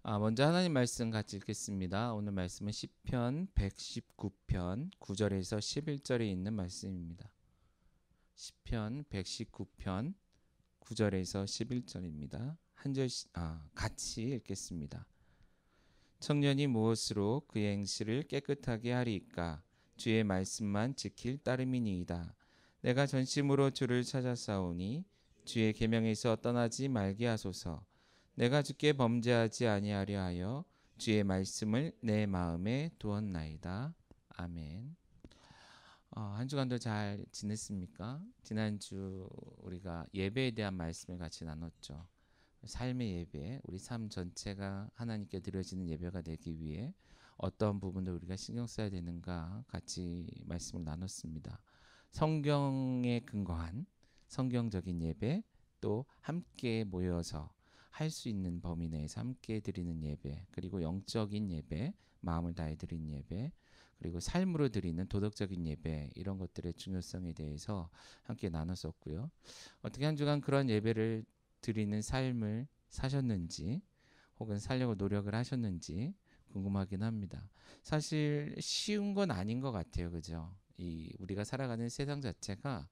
먼저 하나님 말씀 같이 읽겠습니다. 오늘 말씀은 시편 119편 9절에서 11절에 있는 말씀입니다. 시편 119편 9절에서 11절입니다. 한 절씩 같이 읽겠습니다. 청년이 무엇으로 그의 행실을 깨끗하게 하리이까? 주의 말씀만 지킬 따름이니이다. 내가 전심으로 주를 찾아싸우니 주의 계명에서 떠나지 말게 하소서. 내가 주께 범죄하지 아니하려 하여 주의 말씀을 내 마음에 두었나이다. 아멘. 한 주간도 잘 지냈습니까? 지난주 우리가 예배에 대한 말씀을 같이 나눴죠. 삶의 예배, 우리 삶 전체가 하나님께 드려지는 예배가 되기 위해 어떤 부분들 우리가 신경 써야 되는가 같이 말씀을 나눴습니다. 성경에 근거한 성경적인 예배, 또 함께 모여서 할 수 있는 범위 내에서 함께 드리는 예배, 그리고 영적인 예배, 마음을 다해 드리는 예배, 그리고 삶으로 드리는 도덕적인 예배, 이런 것들의 중요성에 대해서 함께 나눴었고요. 어떻게 한 주간 그런 예배를 드리는 삶을 사셨는지, 혹은 살려고 노력을 하셨는지 궁금하긴 합니다. 사실 쉬운 건 아닌 것 같아요. 그죠? 우리가 살아가는 세상 자체가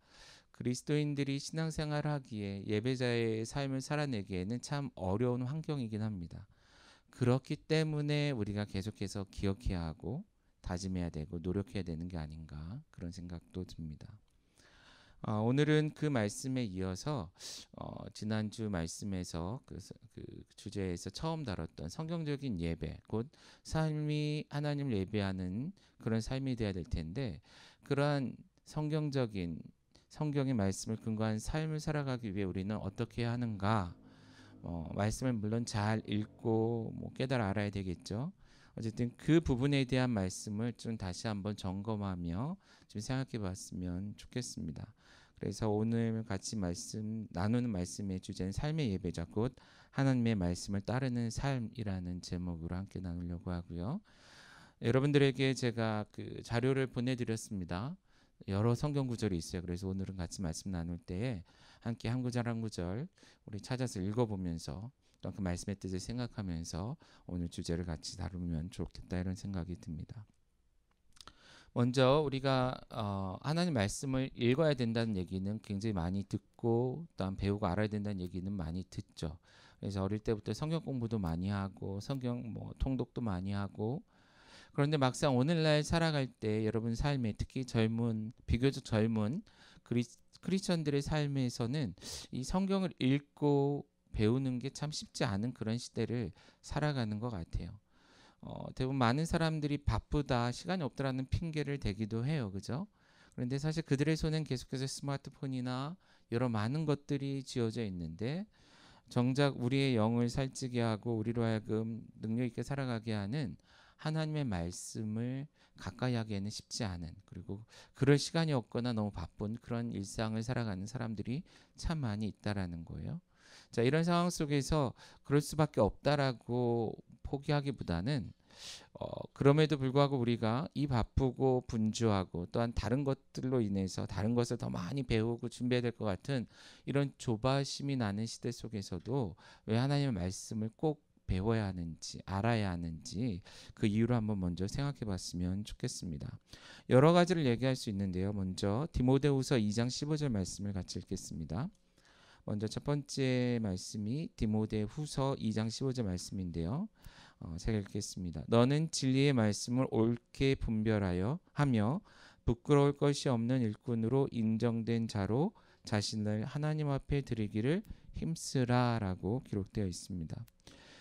그리스도인들이 신앙생활을 하기에, 예배자의 삶을 살아내기에는 참 어려운 환경이긴 합니다. 그렇기 때문에 우리가 계속해서 기억해야 하고 다짐해야 되고 노력해야 되는 게 아닌가, 그런 생각도 듭니다. 오늘은 그 말씀에 이어서 지난주 말씀에서 그 주제에서 처음 다뤘던 성경적인 예배, 곧 삶이 하나님을 예배하는 그런 삶이 되어야 될 텐데, 그러한 성경의 말씀을 근거한 삶을 살아가기 위해 우리는 어떻게 해야 하는가? 말씀을 물론 잘 읽고 깨달아 알아야 되겠죠. 어쨌든 그 부분에 대한 말씀을 좀 다시 한번 점검하며 좀 생각해 봤으면 좋겠습니다. 그래서 오늘 같이 나누는 말씀의 주제는 삶의 예배자, 곧 하나님의 말씀을 따르는 삶이라는 제목으로 함께 나누려고 하고요. 여러분들에게 제가 그 자료를 보내드렸습니다. 여러 성경 구절이 있어요. 그래서 오늘은 같이 말씀 나눌 때에 함께 한 구절 한 구절 우리 찾아서 읽어보면서 또 그 말씀의 뜻을 생각하면서 오늘 주제를 같이 다루면 좋겠다, 이런 생각이 듭니다. 먼저 우리가 하나님 말씀을 읽어야 된다는 얘기는 굉장히 많이 듣고, 또한 배우고 알아야 된다는 얘기는 많이 듣죠. 그래서 어릴 때부터 성경 공부도 많이 하고 성경 통독도 많이 하고, 그런데 막상 오늘날 살아갈 때 여러분 삶에, 특히 비교적 젊은 크리스천들의 삶에서는 이 성경을 읽고 배우는 게 참 쉽지 않은 그런 시대를 살아가는 것 같아요. 대부분 많은 사람들이 바쁘다, 시간이 없다라는 핑계를 대기도 해요. 그죠? 그런데 사실 그들의 손엔 계속해서 스마트폰이나 여러 많은 것들이 쥐어져 있는데, 정작 우리의 영을 살찌게 하고 우리로 하여금 능력 있게 살아가게 하는 하나님의 말씀을 가까이 하기에는 쉽지 않은, 그리고 그럴 시간이 없거나 너무 바쁜 그런 일상을 살아가는 사람들이 참 많이 있다라는 거예요. 자, 이런 상황 속에서 그럴 수밖에 없다라고 포기하기보다는 그럼에도 불구하고 우리가 이 바쁘고 분주하고 또한 다른 것들로 인해서 다른 것을 더 많이 배우고 준비해야 될 것 같은 이런 조바심이 나는 시대 속에서도 왜 하나님의 말씀을 꼭 배워야 하는지, 알아야 하는지, 그 이유를 한번 먼저 생각해 봤으면 좋겠습니다. 여러 가지를 얘기할 수 있는데요. 먼저 디모데후서 2장 15절 말씀을 같이 읽겠습니다. 먼저 첫 번째 말씀이 디모데후서 2장 15절 말씀인데요. 제가 읽겠습니다. 너는 진리의 말씀을 옳게 분별하여 하며 부끄러울 것이 없는 일꾼으로 인정된 자로 자신을 하나님 앞에 드리기를 힘쓰라라고 기록되어 있습니다.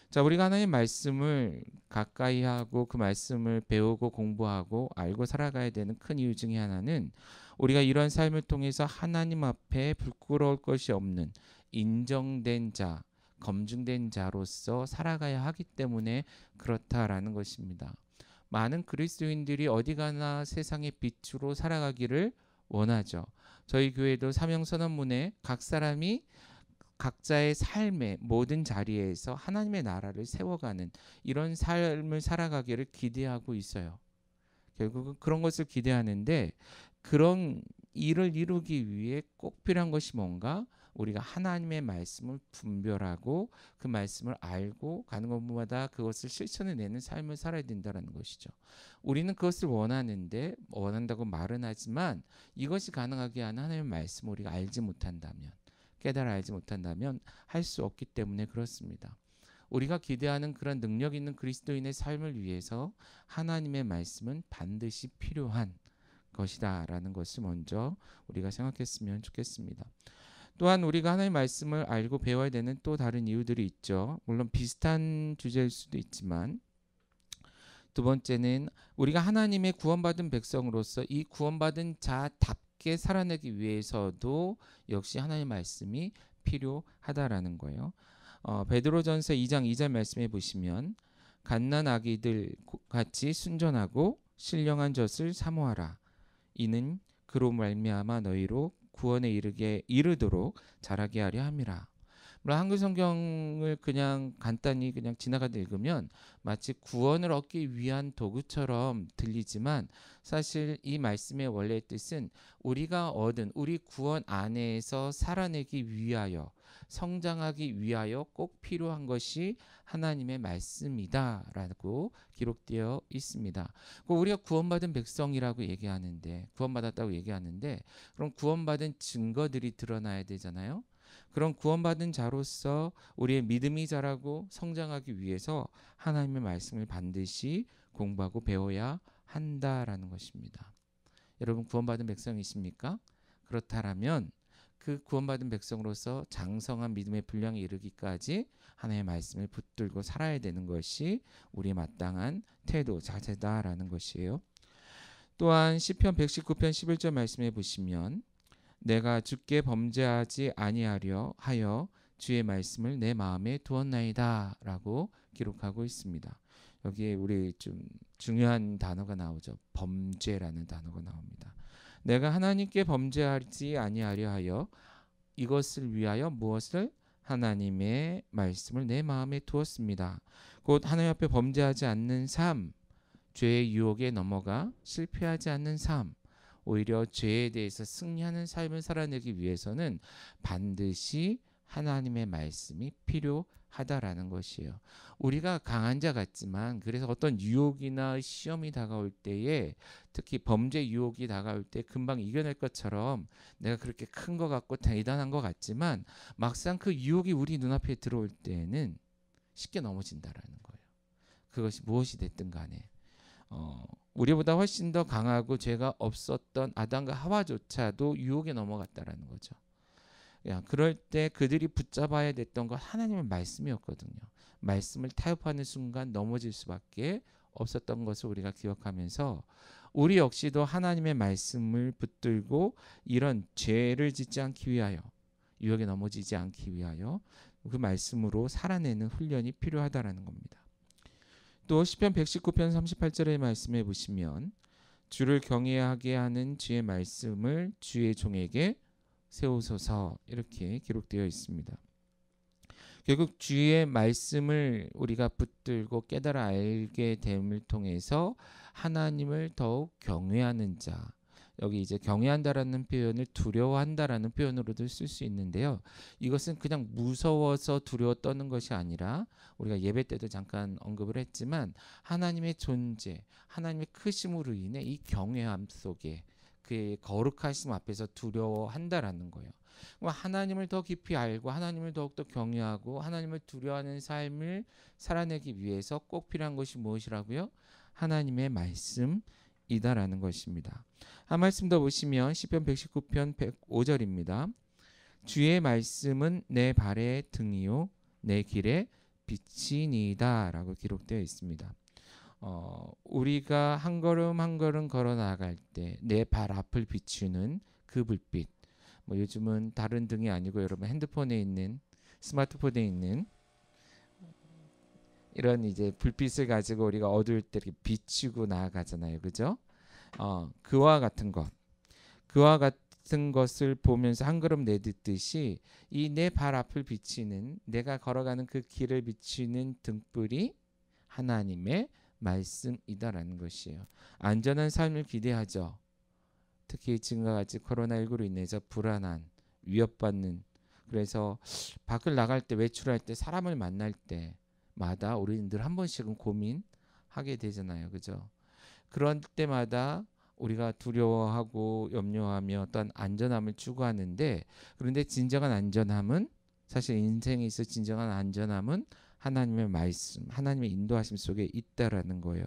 자, 우리가 하나님 말씀을 가까이 하고 그 말씀을 배우고 공부하고 알고 살아가야 되는 큰 이유 중에 하나는, 우리가 이런 삶을 통해서 하나님 앞에 부끄러울 것이 없는 인정된 자, 검증된 자로서 살아가야 하기 때문에 그렇다라는 것입니다. 많은 그리스도인들이 어디 가나 세상의 빛으로 살아가기를 원하죠. 저희 교회도 사명선언문에 각 사람이 각자의 삶의 모든 자리에서 하나님의 나라를 세워가는 이런 삶을 살아가기를 기대하고 있어요. 결국은 그런 것을 기대하는데, 그런 일을 이루기 위해 꼭 필요한 것이 뭔가? 우리가 하나님의 말씀을 분별하고 그 말씀을 알고 가는 것마다 그것을 실천해내는 삶을 살아야 된다는 것이죠. 우리는 그것을 원한다고 말은 하지만 이것이 가능하게 하는 하나님의 말씀을 우리가 알지 못한다면, 깨달아 알지 못한다면 할 수 없기 때문에 그렇습니다. 우리가 기대하는 그런 능력 있는 그리스도인의 삶을 위해서 하나님의 말씀은 반드시 필요한 것이다라는 것을 먼저 우리가 생각했으면 좋겠습니다. 또한 우리가 하나님의 말씀을 알고 배워야 되는 또 다른 이유들이 있죠. 물론 비슷한 주제일 수도 있지만, 두 번째는 우리가 하나님의 구원받은 백성으로서 이 구원받은 자답게 살아내기 위해서도 역시 하나님의 말씀이 필요하다라는 거예요. 베드로전서 2장 2절 말씀해 보시면 갓난 아기들 같이 순전하고 신령한 젖을 사모하라. 이는 그로 말미암아 너희로 구원에 이르도록 자라게 하려 함이라. 물론 한글 성경을 그냥 간단히 그냥 지나가다 읽으면 마치 구원을 얻기 위한 도구처럼 들리지만, 사실 이 말씀의 원래의 뜻은 우리가 얻은 우리 구원 안에서 살아내기 위하여, 성장하기 위하여 꼭 필요한 것이 하나님의 말씀이다라고 기록되어 있습니다. 우리가 구원받은 백성이라고 얘기하는데, 구원받았다고 얘기하는데, 그럼 구원받은 증거들이 드러나야 되잖아요. 그런 구원받은 자로서 우리의 믿음이 자라고 성장하기 위해서 하나님의 말씀을 반드시 공부하고 배워야 한다라는 것입니다. 여러분 구원받은 백성이십니까? 그렇다면 그 구원받은 백성으로서 장성한 믿음의 분량에 이르기까지 하나님의 말씀을 붙들고 살아야 되는 것이 우리의 마땅한 태도, 자세다라는 것이에요. 또한 시편 119편 11절 말씀해 보시면 내가 주께 범죄하지 아니하려 하여 주의 말씀을 내 마음에 두었나이다 라고 기록하고 있습니다. 여기에 우리 좀 중요한 단어가 나오죠. 범죄라는 단어가 나옵니다. 내가 하나님께 범죄하지 아니하려 하여 이것을 위하여 무엇을? 하나님의 말씀을 내 마음에 두었습니다. 곧 하나님 앞에 범죄하지 않는 삶, 죄의 유혹에 넘어가 실패하지 않는 삶, 오히려 죄에 대해서 승리하는 삶을 살아내기 위해서는 반드시 하나님의 말씀이 필요하다라는 것이에요. 우리가 강한 자 같지만, 그래서 어떤 유혹이나 시험이 다가올 때에, 특히 범죄 유혹이 다가올 때 금방 이겨낼 것처럼 내가 그렇게 큰 것 같고 대단한 것 같지만, 막상 그 유혹이 우리 눈앞에 들어올 때에는 쉽게 넘어진다라는 거예요. 그것이 무엇이 됐든 간에 우리보다 훨씬 더 강하고 죄가 없었던 아담과 하와조차도 유혹에 넘어갔다라는 거죠. 그럴 때 그들이 붙잡아야 됐던 건 하나님의 말씀이었거든요. 말씀을 타협하는 순간 넘어질 수밖에 없었던 것을 우리가 기억하면서 우리 역시도 하나님의 말씀을 붙들고 이런 죄를 짓지 않기 위하여, 유혹에 넘어지지 않기 위하여 그 말씀으로 살아내는 훈련이 필요하다라는 겁니다. 또 시편 119편 38절의 말씀에 보시면 주를 경외하게 하는 주의 말씀을 주의 종에게 세우소서 이렇게 기록되어 있습니다. 결국 주의 말씀을 우리가 붙들고 깨달아 알게 됨을 통해서 하나님을 더욱 경외하는 자, 여기 이제 경외한다라는 표현을 두려워한다라는 표현으로도 쓸 수 있는데요. 이것은 그냥 무서워서 두려워 떠는 것이 아니라 우리가 예배 때도 잠깐 언급을 했지만 하나님의 존재, 하나님의 크심으로 인해 이 경외함 속에 그의 거룩하심 앞에서 두려워한다라는 거예요. 하나님을 더 깊이 알고 하나님을 더욱더 경외하고 하나님을 두려워하는 삶을 살아내기 위해서 꼭 필요한 것이 무엇이라고요? 하나님의 말씀이다라는 것입니다. 한 말씀 더 보시면 시편 119편 105절입니다. 주의 말씀은 내 발의 등이요 내 길의 빛이니이다 라고 기록되어 있습니다. 우리가 한 걸음 한 걸음 걸어 나갈 때 내 발 앞을 비추는 그 불빛, 요즘은 다른 등이 아니고 여러분 핸드폰에 있는, 스마트폰에 있는 이런 이제 불빛을 가지고 우리가 어두울 때 이렇게 비추고 나아가잖아요, 그죠? 그와 같은 것을 보면서 한 걸음 내딛듯이 이 내 발 앞을 비치는, 내가 걸어가는 그 길을 비치는 등불이 하나님의 말씀이다라는 것이에요. 안전한 삶을 기대하죠. 특히 지금과 같이 코로나19로 인해서 불안한, 위협받는 그래서 밖을 나갈 때, 외출할 때, 사람을 만날 때마다 우리는 늘 한 번씩은 고민하게 되잖아요. 그죠? 그런 때마다 우리가 두려워하고 염려하며 어떤 안전함을 추구하는데, 그런데 진정한 안전함은, 사실 인생에 있어 진정한 안전함은 하나님의 말씀, 하나님의 인도하심 속에 있다라는 거예요.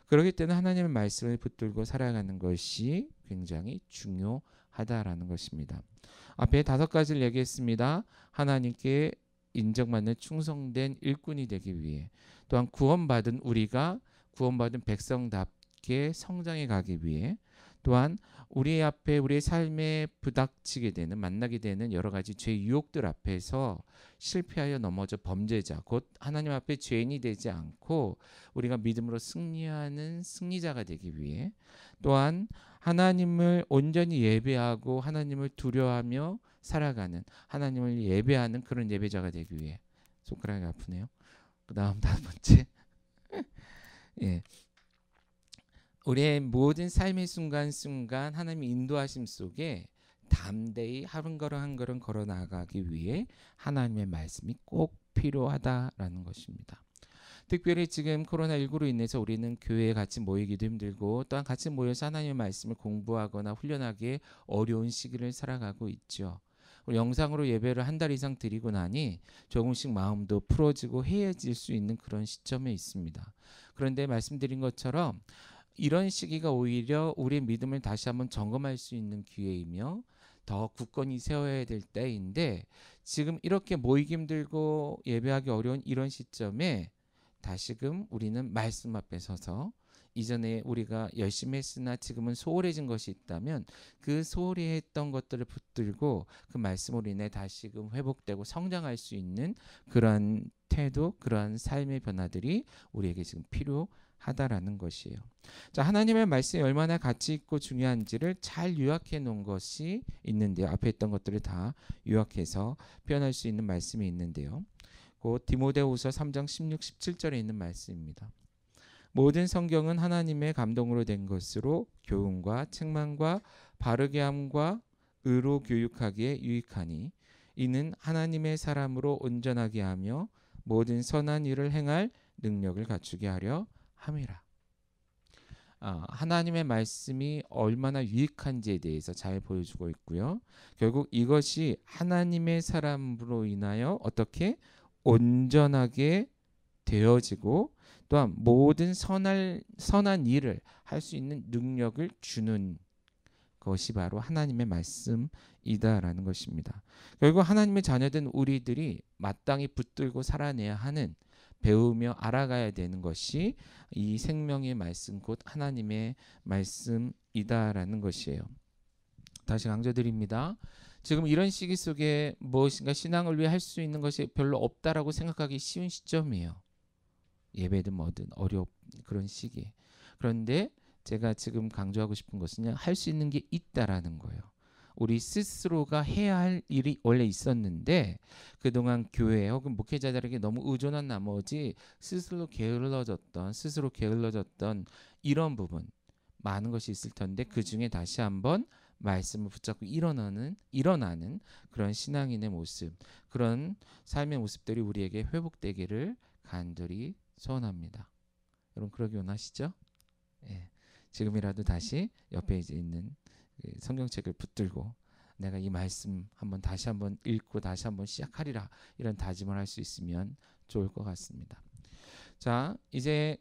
그렇기 때문에 하나님의 말씀을 붙들고 살아가는 것이 굉장히 중요하다라는 것입니다. 앞에 5가지를 얘기했습니다. 하나님께 인정받는 충성된 일꾼이 되기 위해, 또한 구원받은 우리가 구원받은 백성답게 성장해 가기 위해, 또한 우리 앞에 우리의 삶에 부닥치게 되는, 만나게 되는 여러 가지 죄의 유혹들 앞에서 실패하여 넘어져 범죄자, 곧 하나님 앞에 죄인이 되지 않고 우리가 믿음으로 승리하는 승리자가 되기 위해, 또한 하나님을 온전히 예배하고 하나님을 두려워하며 살아가는, 하나님을 예배하는 그런 예배자가 되기 위해. 손가락이 아프네요. 그 다음 5번째. 예. 우리의 모든 삶의 순간순간 하나님의 인도하심 속에 담대히 한 걸음 한 걸음 걸어 나가기 위해 하나님의 말씀이 꼭 필요하다라는 것입니다. 특별히 지금 코로나19로 인해서 우리는 교회에 같이 모이기도 힘들고, 또한 같이 모여서 하나님의 말씀을 공부하거나 훈련하기에 어려운 시기를 살아가고 있죠. 영상으로 예배를 한 달 이상 드리고 나니 조금씩 마음도 풀어지고 해해질 수 있는 그런 시점에 있습니다. 그런데 말씀드린 것처럼 이런 시기가 오히려 우리의 믿음을 다시 한번 점검할 수 있는 기회이며 더 굳건히 세워야 될 때인데, 지금 이렇게 모이기 힘들고 예배하기 어려운 이런 시점에 다시금 우리는 말씀 앞에 서서, 이전에 우리가 열심히 했으나 지금은 소홀해진 것이 있다면 그 소홀히 했던 것들을 붙들고 그 말씀으로 인해 다시금 회복되고 성장할 수 있는 그러한 태도, 그러한 삶의 변화들이 우리에게 지금 필요하다라는 것이에요. 자, 하나님의 말씀이 얼마나 가치 있고 중요한지를 잘 요약해 놓은 것이 있는데요. 앞에 있던 것들을 다 요약해서 표현할 수 있는 말씀이 있는데요. 곧 디모데후서 3장 16, 17절에 있는 말씀입니다. 모든 성경은 하나님의 감동으로 된 것으로 교훈과 책망과 바르게 함과 의로 교육하기에 유익하니 이는 하나님의 사람으로 온전하게 하며 모든 선한 일을 행할 능력을 갖추게 하려 함이라. 하나님의 말씀이 얼마나 유익한지에 대해서 잘 보여주고 있고요. 결국 이것이 하나님의 사람으로 인하여 어떻게 온전하게 되어지고, 또한 모든 선한 일을 할 수 있는 능력을 주는 것이 바로 하나님의 말씀이다라는 것입니다. 결국 하나님의 자녀된 우리들이 마땅히 붙들고 살아내야 하는, 배우며 알아가야 되는 것이 이 생명의 말씀, 곧 하나님의 말씀이다라는 것이에요. 다시 강조드립니다. 지금 이런 시기 속에 무엇인가 신앙을 위해 할 수 있는 것이 별로 없다라고 생각하기 쉬운 시점이에요. 예배든 뭐든 어려운 그런 시기에. 그런데 제가 지금 강조하고 싶은 것은 할 수 있는 게 있다라는 거예요. 우리 스스로가 해야 할 일이 원래 있었는데 그동안 교회 혹은 목회자들에게 너무 의존한 나머지 스스로 게을러졌던 이런 부분 많은 것이 있을 텐데, 그 중에 다시 한번 말씀을 붙잡고 일어나는 그런 신앙인의 모습, 그런 삶의 모습들이 우리에게 회복되기를 간절히 소원합니다. 여러분 그러기 원하시죠? 예. 지금이라도 다시 옆에 있는 성경책을 붙들고 내가 이 말씀 다시 한번 읽고 다시 한번 시작하리라, 이런 다짐을 할 수 있으면 좋을 것 같습니다. 자, 이제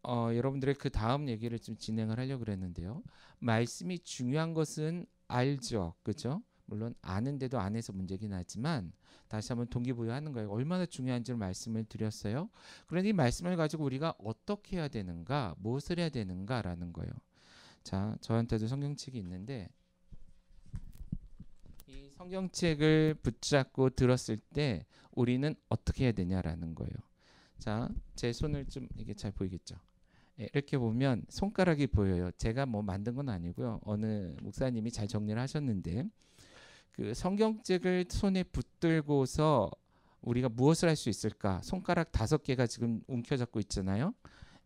여러분들의 그 다음 얘기를 좀 진행을 하려고 그랬는데요. 말씀이 중요한 것은 알죠, 그렇죠? 물론 아는데도 안 해서 문제긴 하지만 다시 한번 동기부여하는 거예요. 얼마나 중요한지를 말씀을 드렸어요. 그런데 이 말씀을 가지고 우리가 어떻게 해야 되는가, 무엇을 해야 되는가라는 거예요. 자, 저한테도 성경책이 있는데 이 성경책을 붙잡고 들었을 때 우리는 어떻게 해야 되냐라는 거예요. 자, 제 손을 좀 이게 잘 보이겠죠? 이렇게 보면 손가락이 보여요. 제가 뭐 만든 건 아니고요. 어느 목사님이 잘 정리를 하셨는데, 그 성경책을 손에 붙들고서 우리가 무엇을 할 수 있을까? 손가락 5개가 지금 움켜잡고 있잖아요.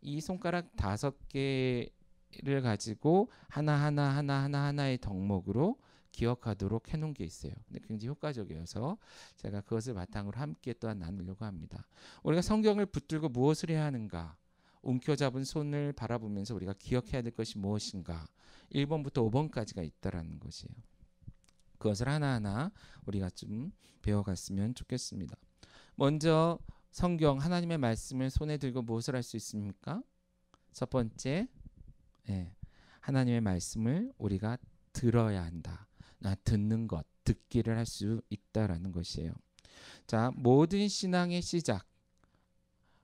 이 손가락 5개를 가지고 하나하나의 덕목으로 기억하도록 해놓은 게 있어요. 근데 굉장히 효과적이어서 제가 그것을 바탕으로 함께 또한 나누려고 합니다. 우리가 성경을 붙들고 무엇을 해야 하는가? 움켜잡은 손을 바라보면서 우리가 기억해야 될 것이 무엇인가? 1번부터 5번까지가 있다라는 것이에요. 그것을 하나하나 우리가 좀 배워갔으면 좋겠습니다. 먼저 성경 하나님의 말씀을 손에 들고 무엇을 할 수 있습니까? 첫 번째, 하나님의 말씀을 우리가 들어야 한다. 듣는 것, 듣기를 할 수 있다라는 것이에요. 자, 모든 신앙의 시작,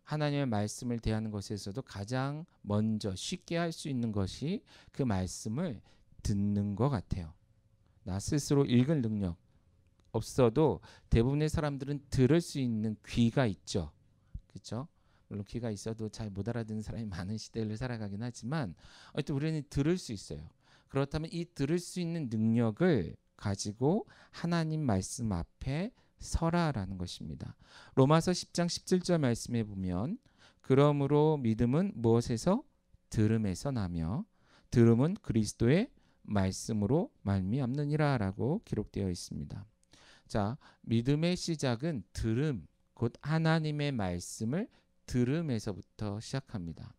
하나님의 말씀을 대하는 것에서도 가장 먼저 쉽게 할 수 있는 것이 그 말씀을 듣는 것 같아요. 나 스스로 읽을 능력 없어도 대부분의 사람들은 들을 수 있는 귀가 있죠. 그렇죠? 물론 귀가 있어도 잘 못 알아듣는 사람이 많은 시대를 살아가긴 하지만 어쨌든 우리는 들을 수 있어요. 그렇다면 이 들을 수 있는 능력을 가지고 하나님 말씀 앞에 서라라는 것입니다. 로마서 10장 17절 말씀에 보면 그러므로 믿음은 무엇에서? 들음에서 나며 들음은 그리스도의 말씀으로 말미암느니라 라고 기록되어 있습니다. 자, 믿음의 시작은 들음, 곧 하나님의 말씀을 들음에서부터 시작합니다.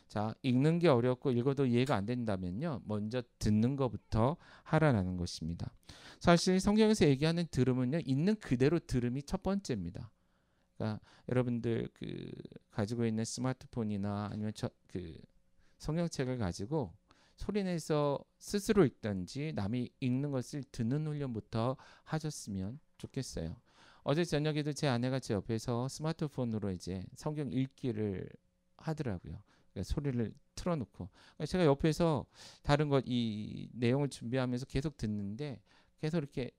자, 읽는 게 어렵고 읽어도 이해가 안 된다면요, 먼저 듣는 것부터 하라는 것입니다. 사실 성경에서 얘기하는 들음은요, 있는 그대로 들음이 첫 번째입니다. 그러니까 여러분들 가지고 있는 스마트폰이나 아니면 성경책을 가지고 소리내서 스스로 읽든지 남이 읽는 것을 듣는 훈련부터 하셨으면 좋겠어요. 어제 저녁에도 제 아내가 제 옆에서 스마트폰으로 이제 성경 읽기를 하더라고요. 그러니까 소리를 틀어놓고 제가 옆에서 다른 것 이 내용을 준비하면서 계속 듣는데 계속 이렇게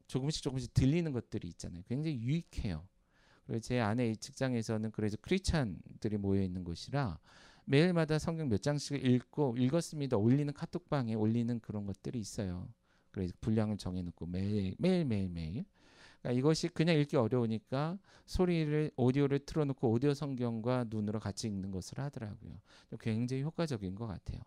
조금씩 들리는 것들이 있잖아요. 굉장히 유익해요. 그리고 제 아내 이 직장에서는 그래서 크리스찬들이 모여 있는 곳이라 매일마다 성경 몇 장씩 읽고 읽었습니다. 올리는 카톡방에 올리는 그런 것들이 있어요. 그래서 분량을 정해놓고 매일. 그러니까 이것이 그냥 읽기 어려우니까 오디오를 틀어놓고 오디오 성경과 눈으로 같이 읽는 것을 하더라고요. 굉장히 효과적인 것 같아요.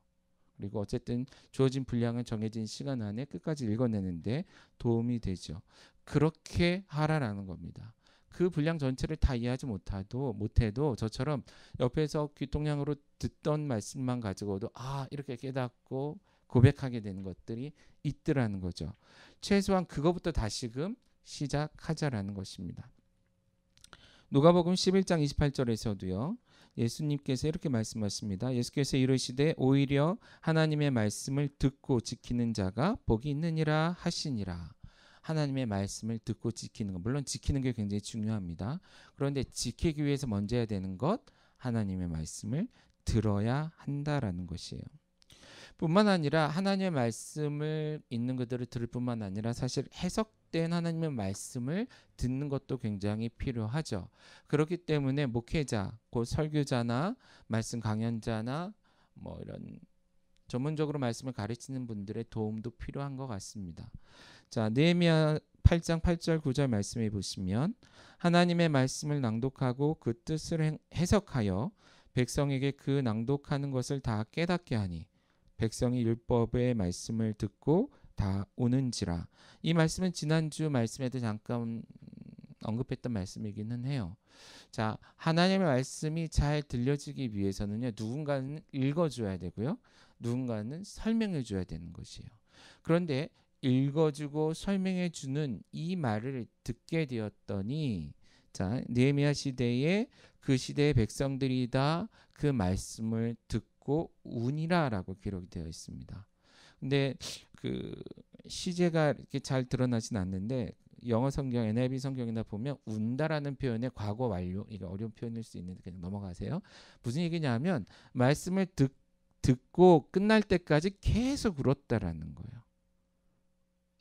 그리고 어쨌든 주어진 분량은 정해진 시간 안에 끝까지 읽어내는데 도움이 되죠. 그렇게 하라라는 겁니다. 그 분량 전체를 다 이해하지 못해도 저처럼 옆에서 귀통량으로 듣던 말씀만 가지고도 이렇게 깨닫고 고백하게 되는 것들이 있더라는 거죠. 최소한 그거부터 다시금 시작하자라는 것입니다. 누가복음 11장 28절에서도요. 예수님께서 이렇게 말씀하십니다. 예수께서 이르시되 오히려 하나님의 말씀을 듣고 지키는 자가 복이 있느니라 하시니라. 하나님의 말씀을 듣고 지키는 것, 물론 지키는 게 굉장히 중요합니다. 그런데 지키기 위해서 먼저 해야 되는 것, 하나님의 말씀을 들어야 한다라는 것이에요. 뿐만 아니라 하나님의 말씀을 있는 그대로 들을 뿐만 아니라 사실 해석된 하나님의 말씀을 듣는 것도 굉장히 필요하죠. 그렇기 때문에 목회자, 곧 설교자나 말씀 강연자나 이런 전문적으로 말씀을 가르치는 분들의 도움도 필요한 것 같습니다. 자, 느헤미야 8장 8절 9절 말씀해 보시면 하나님의 말씀을 낭독하고 그 뜻을 해석하여 백성에게 그 낭독하는 것을 다 깨닫게 하니 백성이 율법의 말씀을 듣고 다 오는지라. 이 말씀은 지난주 말씀에도 잠깐 언급했던 말씀이기는 해요. 자, 하나님의 말씀이 잘 들려지기 위해서는요, 누군가는 읽어줘야 되고요, 누군가는 설명해줘야 되는 것이에요. 그런데 읽어주고 설명해주는 이 말을 듣게 되었더니, 자, 느헤미야 시대에 그 시대의 백성들이 다 그 말씀을 듣고 우니라라고 기록이 되어 있습니다. 근데 시제가 이렇게 잘 드러나진 않는데 영어 성경 NIV 성경이나 보면 운다라는 표현의 과거 완료, 이게 어려운 표현일 수 있는데 그냥 넘어가세요. 무슨 얘기냐면 말씀을 듣고 끝날 때까지 계속 울었다라는 거예요.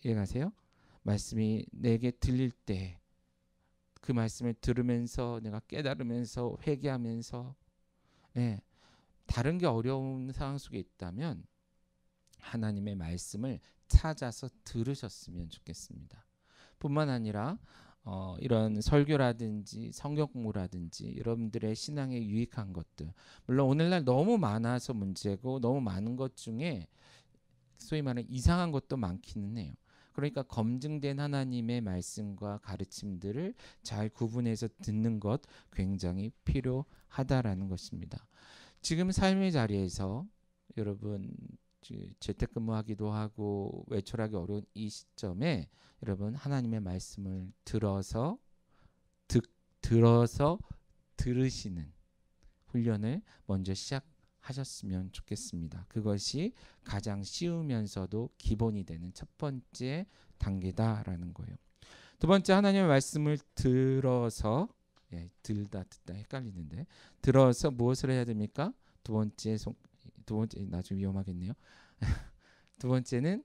이해가세요? 말씀이 내게 들릴 때 그 말씀을 들으면서 내가 깨달으면서 회개하면서, 다른 게 어려운 상황 속에 있다면 하나님의 말씀을 찾아서 들으셨으면 좋겠습니다. 뿐만 아니라 이런 설교라든지 성경 공부라든지 여러분들의 신앙에 유익한 것들, 물론 오늘날 너무 많아서 문제고 너무 많은 것 중에 소위 말하는 이상한 것도 많기는 해요. 그러니까 검증된 하나님의 말씀과 가르침들을 잘 구분해서 듣는 것 굉장히 필요하다라는 것입니다. 지금 삶의 자리에서 여러분 재택근무하기도 하고 외출하기 어려운 이 시점에 여러분 하나님의 말씀을 들어서 들으시는 훈련을 먼저 시작하셨으면 좋겠습니다. 그것이 가장 쉬우면서도 기본이 되는 첫 번째 단계다라는 거예요. 두 번째, 하나님의 말씀을 들어서 듣다 헷갈리는데 들어서 무엇을 해야 됩니까? 두 번째 나중에 위험하겠네요. 두 번째는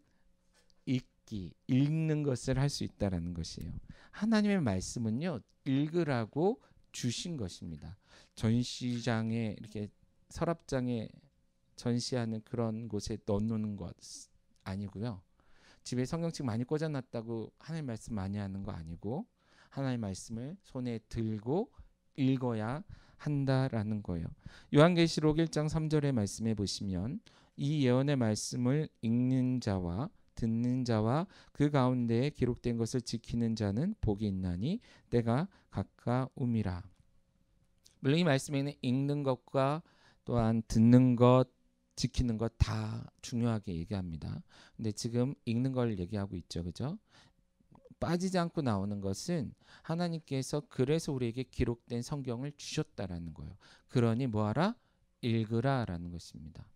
읽는 것을 할 수 있다라는 것이에요. 하나님의 말씀은요, 읽으라고 주신 것입니다. 전시장에 이렇게 서랍장에 전시하는 그런 곳에 넣어놓는 것 아니고요. 집에 성경책 많이 꽂아놨다고 하나님 말씀 많이 하는 거 아니고 하나님 말씀을 손에 들고 읽어야 한다라는 거예요. 요한계시록 1장 3절의 말씀에 보시면 이 예언의 말씀을 읽는 자와 듣는 자와 그 가운데에 기록된 것을 지키는 자는 복이 있나니 때가 가까움이라. 물론 이 말씀에는 읽는 것과 또한 듣는 것, 지키는 것 다 중요하게 얘기합니다. 근데 지금 읽는 걸 얘기하고 있죠. 그죠? 빠지지 않고 나오는 것은 하나님께서 그래서 우리에게 기록된 성경을 주셨다라는 거예요. 그러니 뭐하라? 읽으라라는 것입니다.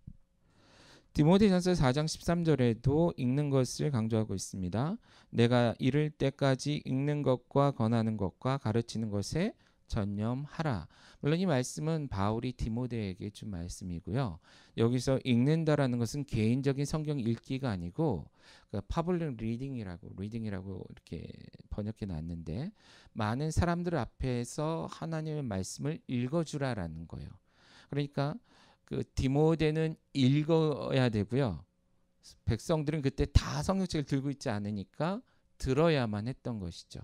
디모데전서 4장 13절에도 읽는 것을 강조하고 있습니다. 내가 이를 때까지 읽는 것과 권하는 것과 가르치는 것에 전념하라. 물론 이 말씀은 바울이 디모데에게 준 말씀이고요. 여기서 읽는다라는 것은 개인적인 성경 읽기가 아니고 퍼블릭 리딩이라고 이렇게 번역해 놨는데 많은 사람들 앞에서 하나님의 말씀을 읽어주라라는 거예요. 그러니까 그 디모데는 읽어야 되고요. 백성들은 그때 다 성경책을 들고 있지 않으니까 들어야만 했던 것이죠.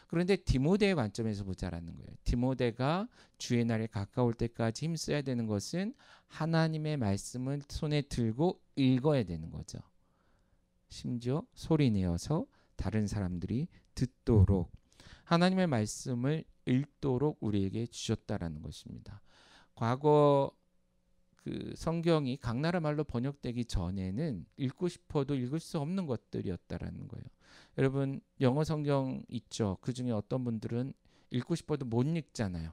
그런데 디모데의 관점에서 보자라는 거예요. 디모데가 주의 날에 가까울 때까지 힘써야 되는 것은 하나님의 말씀을 손에 들고 읽어야 되는 거죠. 심지어 소리내어서 다른 사람들이 듣도록 하나님의 말씀을 읽도록 우리에게 주셨다라는 것입니다. 과거 그 성경이 각 나라 말로 번역되기 전에는 읽고 싶어도 읽을 수 없는 것들이었다라는 거예요. 여러분 영어 성경 있죠. 그중에 어떤 분들은 읽고 싶어도 못 읽잖아요.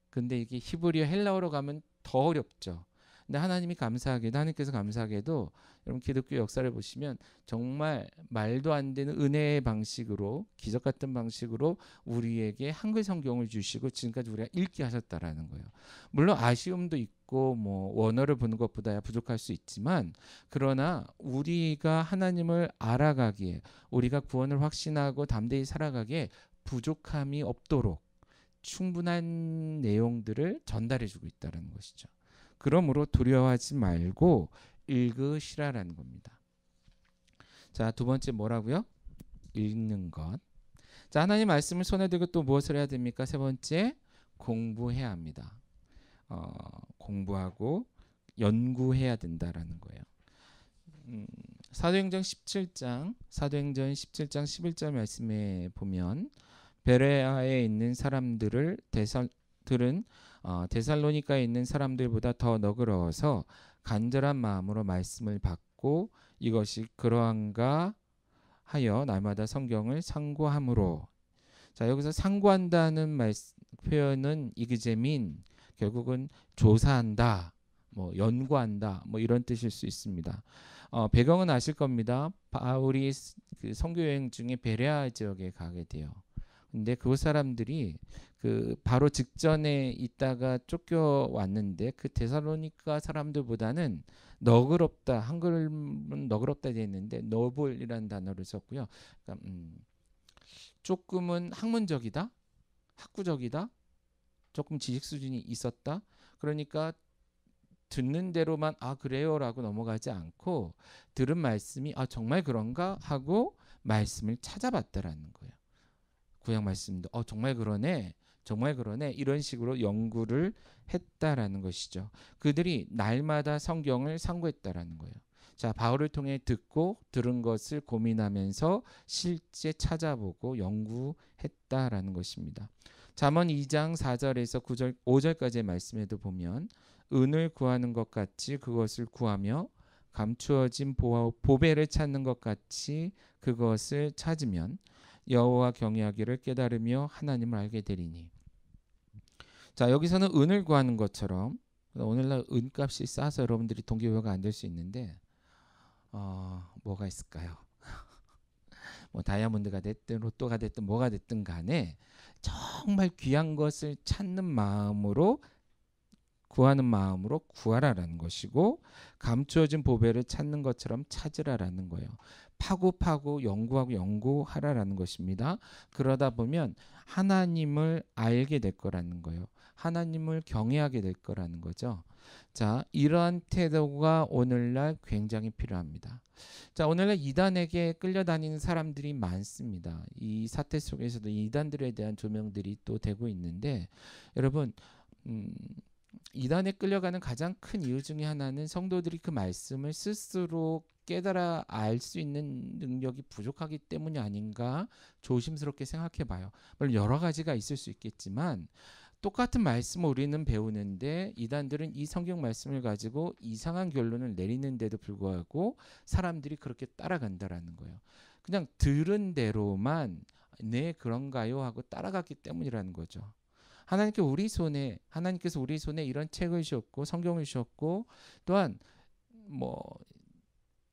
근데 이게 히브리어 헬라어로 가면 더 어렵죠. 근데 하나님께서 감사하게도 여러분 기독교 역사를 보시면 정말 말도 안 되는 은혜의 방식으로 기적 같은 방식으로 우리에게 한글 성경을 주시고 지금까지 우리가 읽게 하셨다라는 거예요. 물론 아쉬움도 있고 뭐 원어를 보는 것보다야 부족할 수 있지만 그러나 우리가 하나님을 알아가기에 우리가 구원을 확신하고 담대히 살아가기에 부족함이 없도록 충분한 내용들을 전달해주고 있다는 것이죠. 그러므로 두려워하지 말고 읽으시라라는 겁니다. 자, 두 번째 뭐라고요? 읽는 것. 자, 하나님 말씀을 손에 들고 또 무엇을 해야 됩니까? 세 번째, 공부해야 합니다. 공부하고 연구해야 된다라는 거예요. 사도행전 17장 11절 말씀에 보면 베레아에 있는 사람들은 데살로니가에 있는 사람들보다 더 너그러워서 간절한 마음으로 말씀을 받고 이것이 그러한가 하여 날마다 성경을 상고함으로. 자, 여기서 상고한다는 표현은 이그제민, 결국은 조사한다, 뭐 연구한다, 뭐 이런 뜻일 수 있습니다. 배경은 아실 겁니다. 바울이 그 선교 여행 중에 베레아 지역에 가게 돼요. 근데 그 사람들이 그 바로 직전에 있다가 쫓겨왔는데 그 데살로니가 사람들보다는 너그럽다, 한글은 너그럽다 되어 있는데 너블이라는 단어를 썼고요. 그러니까 조금은 학문적이다, 학구적이다, 조금 지식 수준이 있었다. 그러니까 듣는 대로만 그래요라고 넘어가지 않고 들은 말씀이 정말 그런가 하고 말씀을 찾아봤다라는 거예요. 구약 말씀도 정말 그러네 이런 식으로 연구를 했다라는 것이죠. 그들이 날마다 성경을 상고했다라는 거예요. 자, 바울을 통해 듣고 들은 것을 고민하면서 실제 찾아보고 연구했다라는 것입니다. 잠언 2장 4절에서 9절 5절까지의 말씀에도 보면 은을 구하는 것 같이 그것을 구하며 감추어진 보배를 찾는 것 같이 그것을 찾으면 여호와 경외하기를 깨달으며 하나님을 알게 되리니. 자, 여기서는 은을 구하는 것처럼 오늘날 은값이 싸서 여러분들이 동기부여가 안 될 수 있는데 뭐가 있을까요? 뭐 다이아몬드가 됐든 로또가 됐든 뭐가 됐든 간에 정말 귀한 것을 찾는 마음으로 구하는 마음으로 구하라라는 것이고 감추어진 보배를 찾는 것처럼 찾으라라는 거예요. 파고 연구하고 연구하라라는 것입니다. 그러다 보면 하나님을 알게 될 거라는 거예요. 하나님을 경외하게 될 거라는 거죠. 자, 이러한 태도가 오늘날 굉장히 필요합니다. 자, 오늘날 이단에게 끌려다니는 사람들이 많습니다. 이 사태 속에서도 이단들에 대한 조명들이 또 되고 있는데 여러분 이단에 끌려가는 가장 큰 이유 중에 하나는 성도들이 그 말씀을 스스로 깨달아 알 수 있는 능력이 부족하기 때문이 아닌가 조심스럽게 생각해 봐요. 물론 여러 가지가 있을 수 있겠지만 똑같은 말씀을 우리는 배우는데 이단들은 이 성경 말씀을 가지고 이상한 결론을 내리는데도 불구하고 사람들이 그렇게 따라간다라는 거예요. 그냥 들은 대로만 네 그런가요 하고 따라갔기 때문이라는 거죠. 하나님께서 우리 손에 이런 책을 주셨고 성경을 주셨고 또한 뭐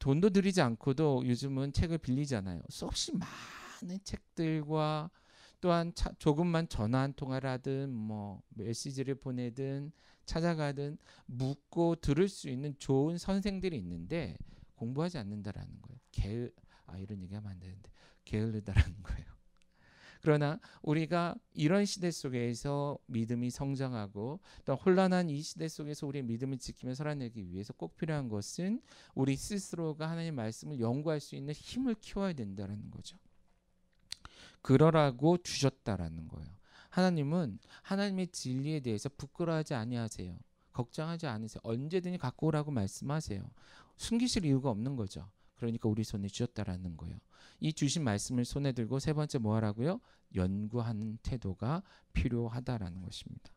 돈도 들이지 않고도 요즘은 책을 빌리잖아요. 수없이 많은 책들과 또한 조금만 전화 한 통화를 하든 뭐 메시지를 보내든 찾아가든 묻고 들을 수 있는 좋은 선생들이 있는데 공부하지 않는다라는 거예요. 이런 얘기하면 안 되는데 게으르다라는 거예요. 그러나 우리가 이런 시대 속에서 믿음이 성장하고 또 혼란한 이 시대 속에서 우리의 믿음을 지키며 살아내기 위해서 꼭 필요한 것은 우리 스스로가 하나님의 말씀을 연구할 수 있는 힘을 키워야 된다는 거죠. 그러라고 주셨다라는 거예요. 하나님은 하나님의 진리에 대해서 부끄러워하지 아니하세요. 걱정하지 않으세요. 언제든지 갖고 오라고 말씀하세요. 숨기실 이유가 없는 거죠. 그러니까 우리 손에 주셨다라는 거예요. 이 주신 말씀을 손에 들고 세 번째 뭐 하라고요? 연구하는 태도가 필요하다라는 것입니다.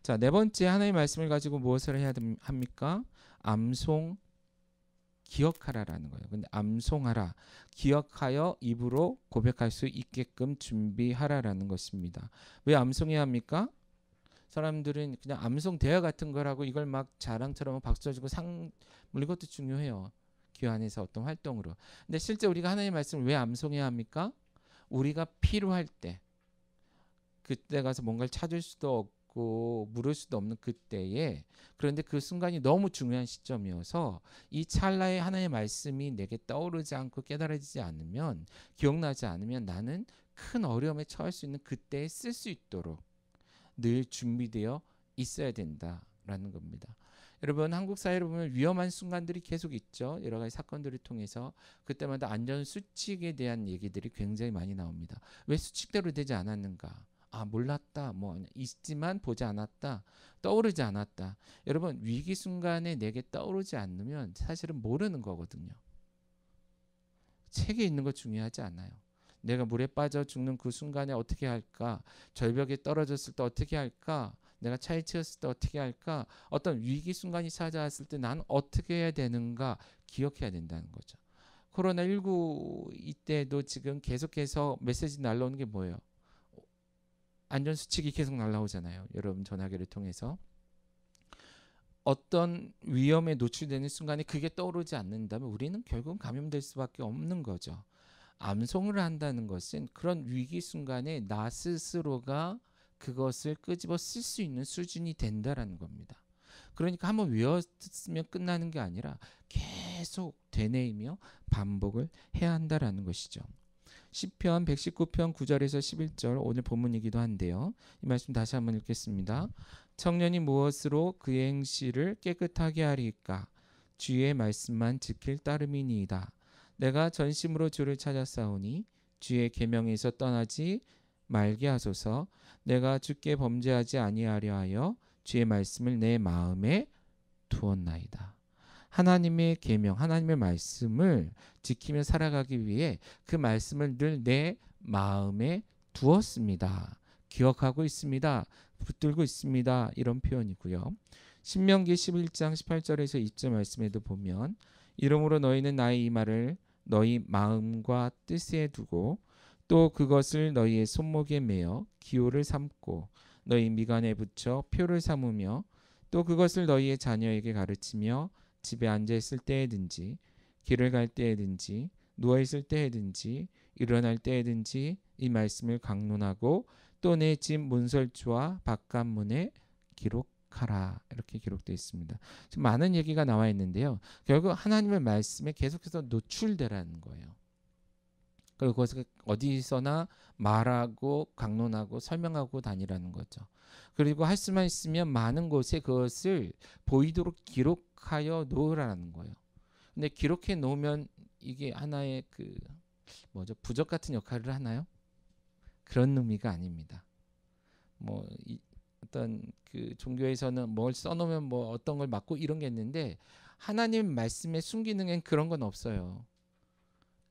자, 네 번째 하나님의 말씀을 가지고 무엇을 해야 합니까? 암송 기억하라라는 거예요. 근데 암송하라, 기억하여 입으로 고백할 수 있게끔 준비하라라는 것입니다. 왜 암송해야 합니까? 사람들은 그냥 암송 대화 같은 거라고 이걸 막 자랑처럼 박수 쳐주고 이것도 중요해요. 교회 안에서 어떤 활동으로. 근데 실제 우리가 하나님의 말씀을 왜 암송해야 합니까? 우리가 필요할 때, 그때 가서 뭔가를 찾을 수도 없고 물을 수도 없는 그때에, 그런데 그 순간이 너무 중요한 시점이어서 이 찰나에 하나님의 말씀이 내게 떠오르지 않고 깨달아지지 않으면, 기억나지 않으면 나는 큰 어려움에 처할 수 있는 그때에 쓸 수 있도록 늘 준비되어 있어야 된다라는 겁니다. 여러분, 한국 사회를 보면 위험한 순간들이 계속 있죠. 여러 가지 사건들을 통해서 그때마다 안전 수칙에 대한 얘기들이 굉장히 많이 나옵니다. 왜 수칙대로 되지 않았는가? 몰랐다. 뭐 있지만 보지 않았다. 떠오르지 않았다. 여러분, 위기 순간에 내게 떠오르지 않으면 사실은 모르는 거거든요. 책에 있는 거 중요하지 않아요. 내가 물에 빠져 죽는 그 순간에 어떻게 할까? 절벽에 떨어졌을 때 어떻게 할까? 내가 차에 치였을 때 어떻게 할까? 어떤 위기 순간이 찾아왔을 때 나는 어떻게 해야 되는가 기억해야 된다는 거죠. 코로나19 이때도 지금 계속해서 메시지 날라오는 게 뭐예요? 안전수칙이 계속 날라오잖아요. 여러분 전화기를 통해서. 어떤 위험에 노출되는 순간에 그게 떠오르지 않는다면 우리는 결국은 감염될 수밖에 없는 거죠. 암송을 한다는 것은 그런 위기 순간에 나 스스로가 그것을 끄집어 쓸 수 있는 수준이 된다라는 겁니다. 그러니까 한번 외웠으면 끝나는 게 아니라 계속 되뇌이며 반복을 해야 한다라는 것이죠. 시편 119편 9절에서 11절 오늘 본문이기도 한데요. 이 말씀 다시 한번 읽겠습니다. 청년이 무엇으로 그의 행실을 깨끗하게 하리까? 주의 말씀만 지킬 따름이니이다. 내가 전심으로 주를 찾았사오니 주의 계명에서 떠나지 말게 하소서. 내가 주께 범죄하지 아니하려 하여 주의 말씀을 내 마음에 두었나이다. 하나님의 계명, 하나님의 말씀을 지키며 살아가기 위해 그 말씀을 늘 내 마음에 두었습니다. 기억하고 있습니다. 붙들고 있습니다. 이런 표현이고요. 신명기 11장 18절에서 2절 말씀에도 보면 이러므로 너희는 나의 이 말을 너희 마음과 뜻에 두고 또 그것을 너희의 손목에 매어 기호를 삼고 너희 미간에 붙여 표를 삼으며 또 그것을 너희의 자녀에게 가르치며 집에 앉아 있을 때에든지 길을 갈 때에든지 누워 있을 때에든지 일어날 때에든지 이 말씀을 강론하고 또 내 집 문설주와 바깥문에 기록하라. 이렇게 기록되어 있습니다. 지금 많은 얘기가 나와 있는데요. 결국 하나님의 말씀에 계속해서 노출되라는 거예요. 그리고 그것을 어디서나 말하고 강론하고 설명하고 다니라는 거죠. 그리고 할 수만 있으면 많은 곳에 그것을 보이도록 기록하여 놓으라는 거예요. 근데 기록해 놓으면 이게 하나의 부적 같은 역할을 하나요? 그런 의미가 아닙니다. 어떤 종교에서는 뭘 써놓으면 어떤 걸 막고 이런 게 있는데 하나님 말씀의 순기능엔 그런 건 없어요.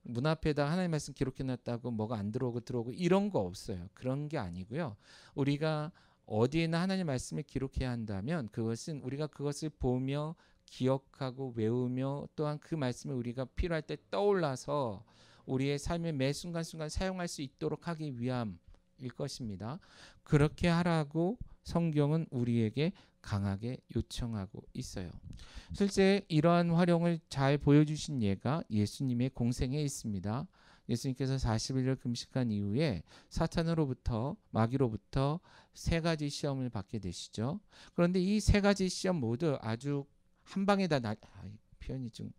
문 앞에다 하나님 말씀 기록해놨다고 뭐가 안 들어오고 들어오고 이런 거 없어요. 그런 게 아니고요. 우리가 어디에나 하나님 말씀을 기록해야 한다면 그것은 우리가 그것을 보며 기억하고 외우며 또한 그 말씀을 우리가 필요할 때 떠올라서 우리의 삶의 매 순간순간 사용할 수 있도록 하기 위함일 것입니다. 그렇게 하라고 성경은 우리에게 강하게 요청하고 있어요. 실제 이러한 활용을 잘 보여주신 예가 예수님의 공생에 있습니다. 예수님께서 40일을 금식한 이후에 사탄으로부터 마귀로부터 세 가지 시험을 받게 되시죠. 그런데 이 세 가지 시험 모두 아주 한 방에 다 표현이 좀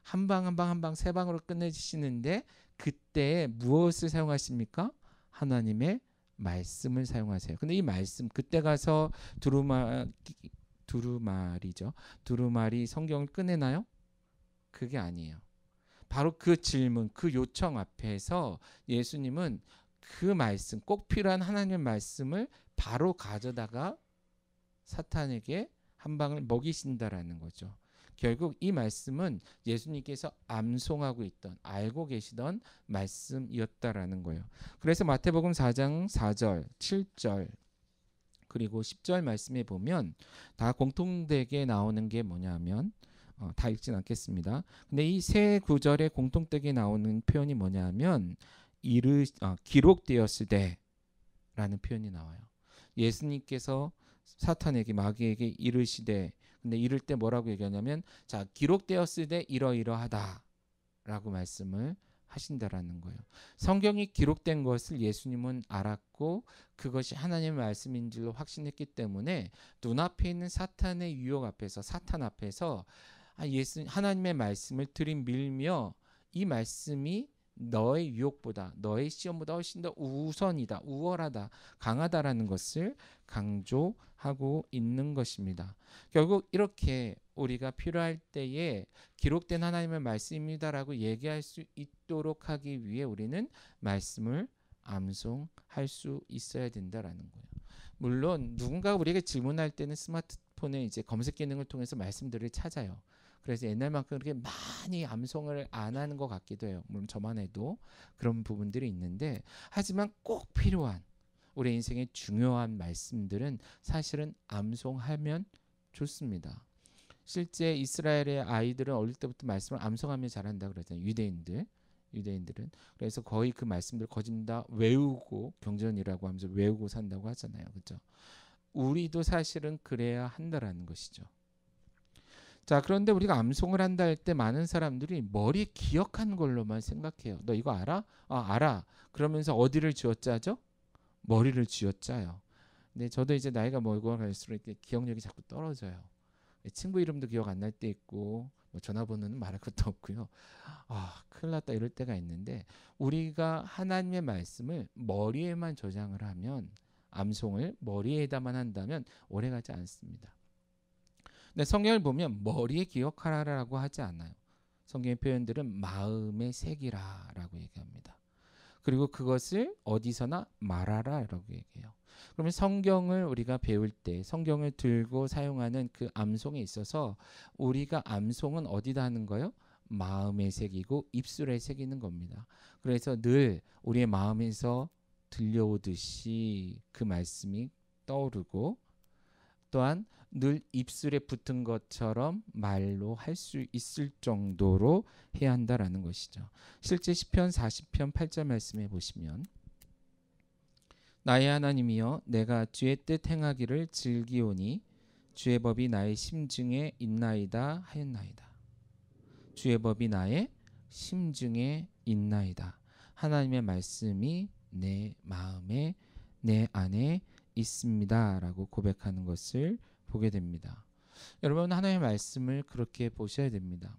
한 방 한 방 세 방으로 끝내주시는데 그때 무엇을 사용하십니까? 하나님의 말씀을 사용하세요. 근데 이 말씀 그때 가서 두루마리 성경을 꺼내나요? 그게 아니에요. 바로 그 질문, 그 요청 앞에서 예수님은 그 말씀, 꼭 필요한 하나님의 말씀을 바로 가져다가 사탄에게 한 방을 먹이신다라는 거죠. 결국 이 말씀은 예수님께서 암송하고 있던, 알고 계시던 말씀이었다라는 거예요. 그래서 마태복음 4장 4절, 7절 그리고 10절 말씀에 보면 다 공통되게 나오는 게 뭐냐면 다 읽진 않겠습니다. 근데 이 세 구절에 공통되게 나오는 표현이 뭐냐면 기록되었을 때라는 표현이 나와요. 예수님께서 사탄에게 마귀에게 이르시되 근데 이럴 때 뭐라고 얘기하냐면 자 기록되었을 때 이러이러하다라고 말씀을 하신다라는 거예요. 성경이 기록된 것을 예수님은 알았고 그것이 하나님의 말씀인 줄로 확신했기 때문에 눈앞에 있는 사탄의 유혹 앞에서 사탄 앞에서 하나님의 말씀을 들이밀며 이 말씀이 너의 유혹보다 너의 시험보다 훨씬 더 우선이다, 우월하다, 강하다라는 것을 강조하고 있는 것입니다. 결국 이렇게 우리가 필요할 때에 기록된 하나님의 말씀입니다라고 얘기할 수 있도록 하기 위해 우리는 말씀을 암송할 수 있어야 된다라는 거예요. 물론 누군가가 우리에게 질문할 때는 스마트폰에 이제 검색 기능을 통해서 말씀들을 찾아요. 그래서 옛날만큼 그렇게 많이 암송을 안 하는 것 같기도 해요. 물론 저만 해도 그런 부분들이 있는데 하지만 꼭 필요한 우리 인생의 중요한 말씀들은 사실은 암송하면 좋습니다. 실제 이스라엘의 아이들은 어릴 때부터 말씀을 암송하며 자란다 그러잖아요. 유대인들은 그래서 거의 그 말씀들 거의 다 외우고 경전이라고 하면서 외우고 산다고 하잖아요. 그렇죠? 우리도 사실은 그래야 한다라는 것이죠. 자, 그런데 우리가 암송을 한다 할 때 많은 사람들이 머리에 기억한 걸로만 생각해요. 너 이거 알아? 알아. 그러면서 어디를 쥐어짜죠? 머리를 쥐어짜요. 근데 저도 이제 나이가 멀고 갈수록 기억력이 자꾸 떨어져요. 친구 이름도 기억 안 날 때 있고 전화번호는 말할 것도 없고요. 큰일 났다 이럴 때가 있는데 우리가 하나님의 말씀을 머리에만 저장을 하면 암송을 머리에다만 한다면 오래가지 않습니다. 근데 성경을 보면 머리에 기억하라라고 하지 않아요. 성경의 표현들은 마음에 새기라라고 얘기합니다. 그리고 그것을 어디서나 말하라라고 얘기해요. 그러면 성경을 우리가 배울 때 성경을 들고 사용하는 그 암송에 있어서 우리가 암송은 어디다 하는 거예요? 마음에 새기고 입술에 새기는 겁니다. 그래서 늘 우리의 마음에서 들려오듯이 그 말씀이 떠오르고 또한 늘 입술에 붙은 것처럼 말로 할 수 있을 정도로 해야 한다라는 것이죠. 실제 시편 40편 8절 말씀해 보시면 나의 하나님이여 내가 주의 뜻 행하기를 즐기오니 주의 법이 나의 심중에 있나이다 하였나이다. 주의 법이 나의 심중에 있나이다. 하나님의 말씀이 내 마음에 내 안에 있습니다 라고 고백하는 것을 보게 됩니다. 여러분 하나님의 말씀을 그렇게 보셔야 됩니다.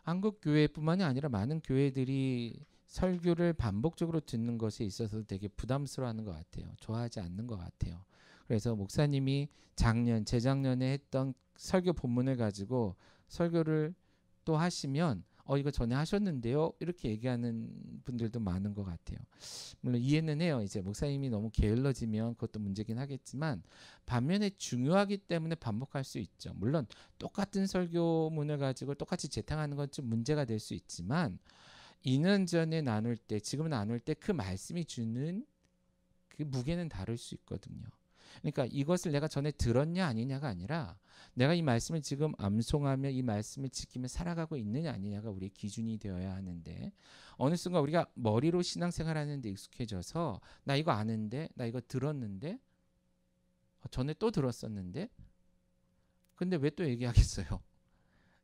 한국 교회뿐만이 아니라 많은 교회들이 설교를 반복적으로 듣는 것에 있어서 되게 부담스러워하는 것 같아요. 좋아하지 않는 것 같아요. 그래서 목사님이 재작년에 했던 설교 본문을 가지고 설교를 또 하시면 이거 전에 하셨는데요 이렇게 얘기하는 분들도 많은 것 같아요. 물론 이해는 해요. 이제 목사님이 너무 게을러지면 그것도 문제긴 하겠지만 반면에 중요하기 때문에 반복할 수 있죠. 물론 똑같은 설교문을 가지고 똑같이 재탕하는 건 좀 문제가 될 수 있지만 2년 전에 나눌 때 지금 나눌 때 그 말씀이 주는 그 무게는 다를 수 있거든요. 그러니까 이것을 내가 전에 들었냐 아니냐가 아니라 내가 이 말씀을 지금 암송하며 이 말씀을 지키며 살아가고 있느냐 아니냐가 우리의 기준이 되어야 하는데 어느 순간 우리가 머리로 신앙생활하는 데 익숙해져서 나 이거 아는데 나 이거 들었는데 전에 또 들었었는데 근데 왜 또 얘기하겠어요?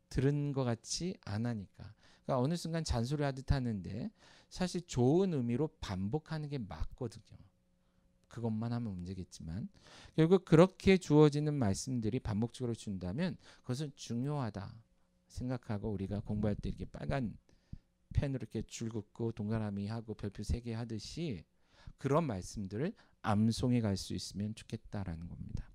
들은 것 같이 안 하니까. 그러니까 어느 순간 잔소리하듯 하는데 사실 좋은 의미로 반복하는 게 맞거든요. 그것만 하면 문제겠지만 결국 그렇게 주어지는 말씀들이 반복적으로 준다면 그것은 중요하다 생각하고 우리가 공부할 때 이렇게 빨간 펜으로 이렇게 줄 긋고 동그라미 하고 별표 3개 하듯이 그런 말씀들을 암송해 갈 수 있으면 좋겠다라는 겁니다.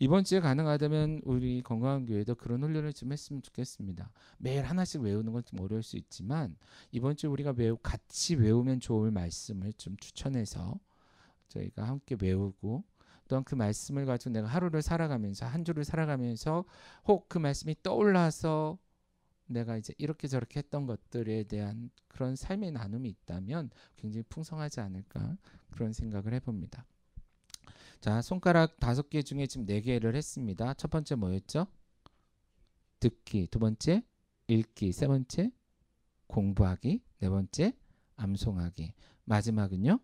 이번 주에 가능하다면 우리 건강한 교회도 그런 훈련을 좀 했으면 좋겠습니다. 매일 하나씩 외우는 건 좀 어려울 수 있지만 이번 주 우리가 같이 외우면 좋을 말씀을 좀 추천해서 저희가 함께 외우고 또한 그 말씀을 가지고 내가 하루를 살아가면서 한 주를 살아가면서 혹 그 말씀이 떠올라서 내가 이제 이렇게 저렇게 했던 것들에 대한 그런 삶의 나눔이 있다면 굉장히 풍성하지 않을까 그런 생각을 해봅니다. 자, 손가락 5개 중에 지금 4개를 했습니다. 첫 번째 뭐였죠? 듣기. 두 번째 읽기. 세 번째 공부하기. 네 번째 암송하기. 마지막은요?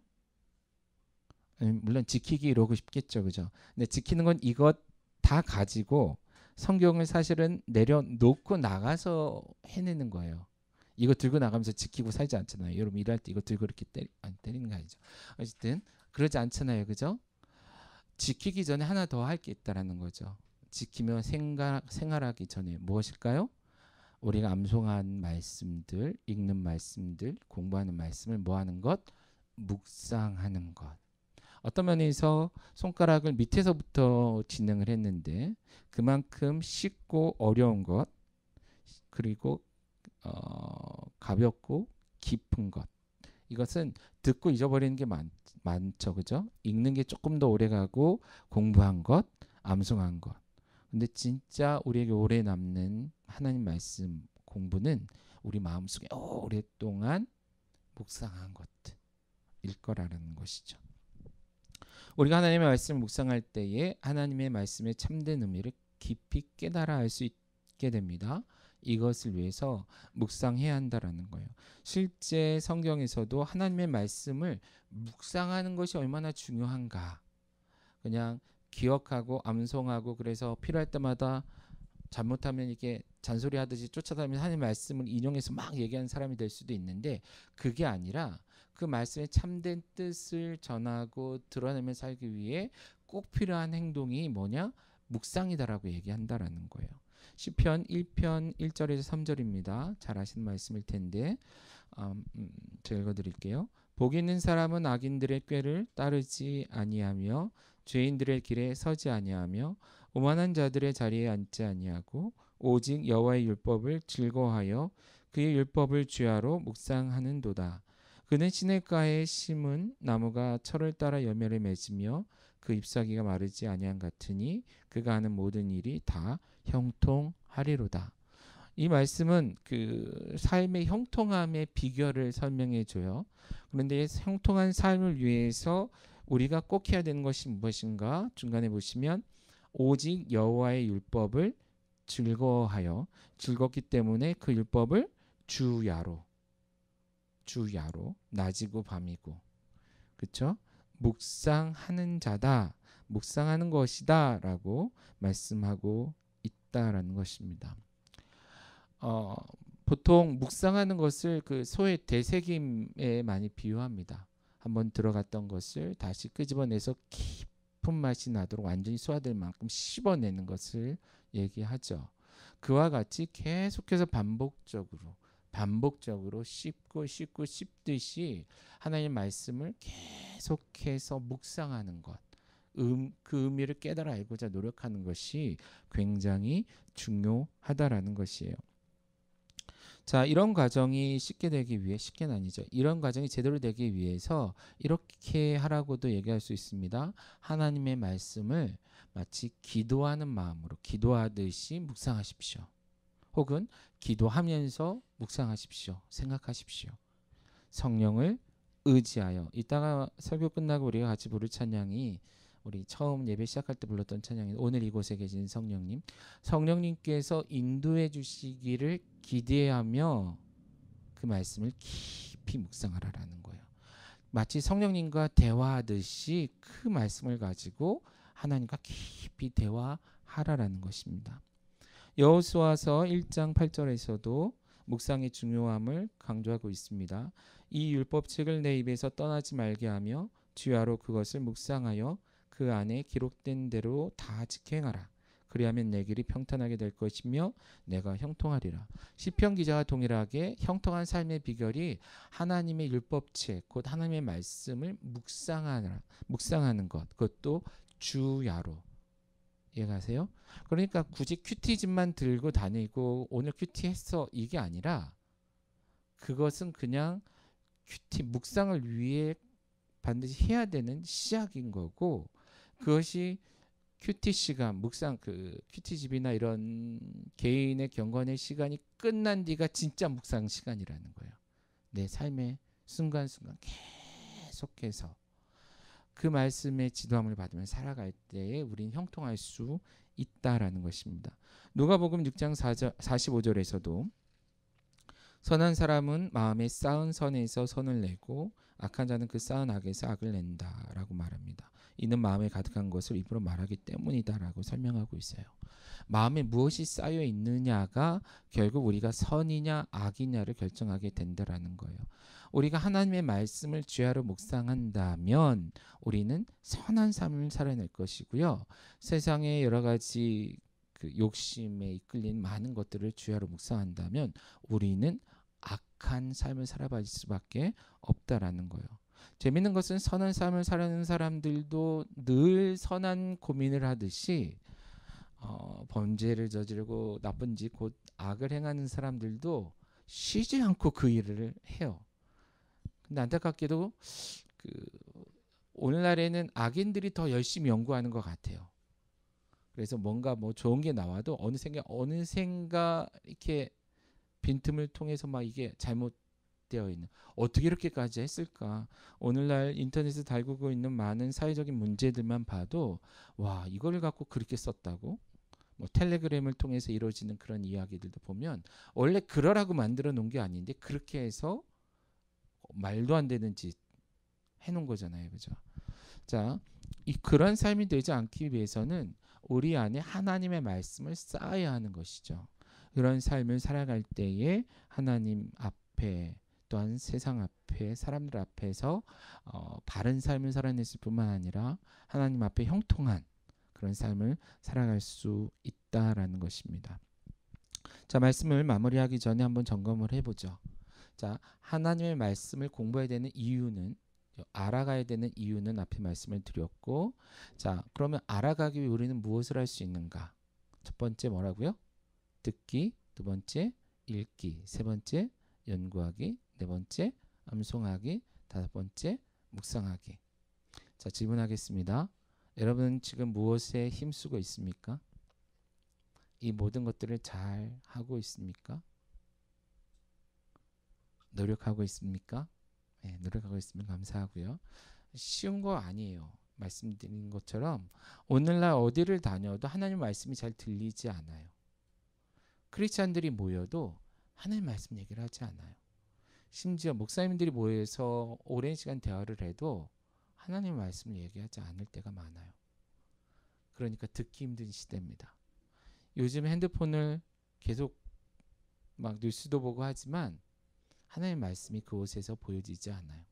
물론 지키기 이러고 싶겠죠. 그죠? 근데 지키는 건 이것 다 가지고 성경을 사실은 내려놓고 나가서 해내는 거예요. 이거 들고 나가면서 지키고 살지 않잖아요. 여러분 일할 때 이거 들고 이렇게 때리는 거 아니죠. 어쨌든 그러지 않잖아요. 그죠? 지키기 전에 하나 더 할 게 있다라는 거죠. 지키며 생활하기 전에 무엇일까요? 우리가 암송한 말씀들, 읽는 말씀들, 공부하는 말씀을 뭐하는 것? 묵상하는 것. 어떤 면에서 손가락을 밑에서부터 진행을 했는데 그만큼 쉽고 어려운 것 그리고 가볍고 깊은 것 이것은 듣고 잊어버리는 게 많죠. 그죠? 읽는 게 조금 더 오래가고 공부한 것, 암송한 것. 근데 진짜 우리에게 오래 남는 하나님 말씀 공부는 우리 마음속에 오랫동안 묵상한 것일 거라는 것이죠. 우리가 하나님의 말씀을 묵상할 때에 하나님의 말씀의 참된 의미를 깊이 깨달아 알 수 있게 됩니다. 이것을 위해서 묵상해야 한다라는 거예요. 실제 성경에서도 하나님의 말씀을 묵상하는 것이 얼마나 중요한가. 그냥 기억하고 암송하고 그래서 필요할 때마다 잘못하면 이게 잔소리하듯이 쫓아다니면서 하나님의 말씀을 인용해서 막 얘기하는 사람이 될 수도 있는데 그게 아니라 그 말씀의 참된 뜻을 전하고 드러내며 살기 위해 꼭 필요한 행동이 뭐냐? 묵상이다라고 얘기한다라는 거예요. 시편 1편 1절에서 3절입니다. 잘 아시는 말씀일 텐데 제가 읽어드릴게요. 복 있는 사람은 악인들의 꾀를 따르지 아니하며 죄인들의 길에 서지 아니하며 오만한 자들의 자리에 앉지 아니하고 오직 여호와의 율법을 즐거워하여 그의 율법을 주야로 묵상하는도다. 그는 시냇가에 심은 나무가 철을 따라 열매를 맺으며 그 잎사귀가 마르지 아니한 같으니 그가 하는 모든 일이 다 형통하리로다. 이 말씀은 그 삶의 형통함의 비결을 설명해 줘요. 그런데 형통한 삶을 위해서 우리가 꼭 해야 되는 것이 무엇인가? 중간에 보시면 오직 여호와의 율법을 즐거워하여 즐겁기 때문에 그 율법을 주야로 낮이고 밤이고 그렇죠? 묵상하는 자다. 묵상하는 것이다라고 말씀하고 있다라는 것입니다. 보통 묵상하는 것을 그 소의 되새김에 많이 비유합니다. 한번 들어갔던 것을 다시 끄집어내서 깊은 맛이 나도록 완전히 소화될 만큼 씹어내는 것을 얘기하죠. 그와 같이 계속해서 반복적으로 씹고 씹듯이 하나님의 말씀을 계속해서 묵상하는 것, 그 의미를 깨달아 알고자 노력하는 것이 굉장히 중요하다라는 것이에요. 자, 이런 과정이 쉽게는 아니죠. 이런 과정이 제대로 되기 위해서 이렇게 하라고도 얘기할 수 있습니다. 하나님의 말씀을 마치 기도하는 마음으로 기도하듯이 묵상하십시오. 혹은 기도하면서 묵상하십시오. 생각하십시오. 성령을 의지하여. 이따가 설교 끝나고 우리가 같이 부를 찬양이 우리 처음 예배 시작할 때 불렀던 찬양이 오늘 이곳에 계신 성령님께서 인도해 주시기를 기대하며 그 말씀을 깊이 묵상하라라는 거예요. 마치 성령님과 대화하듯이 그 말씀을 가지고 하나님과 깊이 대화하라라는 것입니다. 여호수아서 1장 8절에서도 묵상의 중요함을 강조하고 있습니다. 이 율법책을 내 입에서 떠나지 말게 하며 주야로 그것을 묵상하여 그 안에 기록된 대로 다 직행하라. 그리하면 내 길이 평탄하게 될 것이며 내가 형통하리라. 시편 기자와 동일하게 형통한 삶의 비결이 하나님의 율법책 곧 하나님의 말씀을 묵상하는 것. 그것도 주야로. 이해가세요? 그러니까 굳이 큐티집만 들고 다니고 오늘 큐티 했어 이게 아니라 그것은 그냥 큐티 묵상을 위해 반드시 해야 되는 시작인 거고 그것이 큐티 시간 묵상 큐티집이나 이런 개인의 경건의 시간이 끝난 뒤가 진짜 묵상 시간이라는 거예요. 내 삶의 순간순간 계속해서 그 말씀의 지도함을 받으면 살아갈 때에 우린 형통할 수 있다라는 것입니다. 누가복음 6장 45절에서도 선한 사람은 마음에 쌓은 선에서 선을 내고 악한 자는 그 쌓은 악에서 악을 낸다라고 말합니다. 이는 마음에 가득한 것을 입으로 말하기 때문이다라고 설명하고 있어요. 마음에 무엇이 쌓여 있느냐가 결국 우리가 선이냐 악이냐를 결정하게 된다라는 거예요. 우리가 하나님의 말씀을 주야로 묵상한다면 우리는 선한 삶을 살아낼 것이고요. 세상의 여러 가지 그 욕심에 이끌린 많은 것들을 주야로 묵상한다면 우리는 악한 삶을 살아갈 수밖에 없다라는 거예요. 재밌는 것은 선한 삶을 살아가는 사람들도 늘 선한 고민을 하듯이 범죄를 저지르고 나쁜 짓 곧 악을 행하는 사람들도 쉬지 않고 그 일을 해요. 근데 안타깝게도 오늘날에는 악인들이 더 열심히 연구하는 것 같아요. 그래서 뭔가 좋은 게 나와도 어느샌가 이렇게 빈틈을 통해서 막 이게 잘못되어 있는 어떻게 이렇게까지 했을까? 오늘날 인터넷에 달구고 있는 많은 사회적인 문제들만 봐도 와 이걸 갖고 그렇게 썼다고? 텔레그램을 통해서 이루어지는 그런 이야기들도 보면 원래 그러라고 만들어 놓은 게 아닌데 그렇게 해서 말도 안 되는 짓 해놓은 거잖아요, 그죠? 자, 그런 삶이 되지 않기 위해서는 우리 안에 하나님의 말씀을 쌓아야 하는 것이죠. 그런 삶을 살아갈 때에 하나님 앞에 또한 세상 앞에 사람들 앞에서 바른 삶을 살아냈을 뿐만 아니라 하나님 앞에 형통한 그런 삶을 살아갈 수 있다라는 것입니다. 자, 말씀을 마무리하기 전에 한번 점검을 해보죠. 자, 하나님의 말씀을 공부해야 되는 이유는 알아가야 되는 이유는 앞에 말씀을 드렸고 자 그러면 알아가기 위해 우리는 무엇을 할 수 있는가? 첫 번째 뭐라고요? 듣기, 두 번째 읽기, 세 번째 연구하기, 네 번째 암송하기. 다섯 번째, 묵상하기. 자, 질문하겠습니다. 여러분 지금 무엇에 힘쓰고 있습니까? 이 모든 것들을 잘 하고 있습니까? 노력하고 있습니까? 네, 노력하고 있으면 감사하고요. 쉬운 거 아니에요. 말씀드린 것처럼 오늘날 어디를 다녀도 하나님 말씀이 잘 들리지 않아요. 크리스찬들이 모여도 하나님 말씀 얘기를 하지 않아요. 심지어 목사님들이 모여서 오랜 시간 대화를 해도 하나님 말씀을 얘기하지 않을 때가 많아요. 그러니까 듣기 힘든 시대입니다. 요즘 핸드폰을 계속 막 뉴스도 보고 하지만 하나님 말씀이 그곳에서 보여지지 않아요.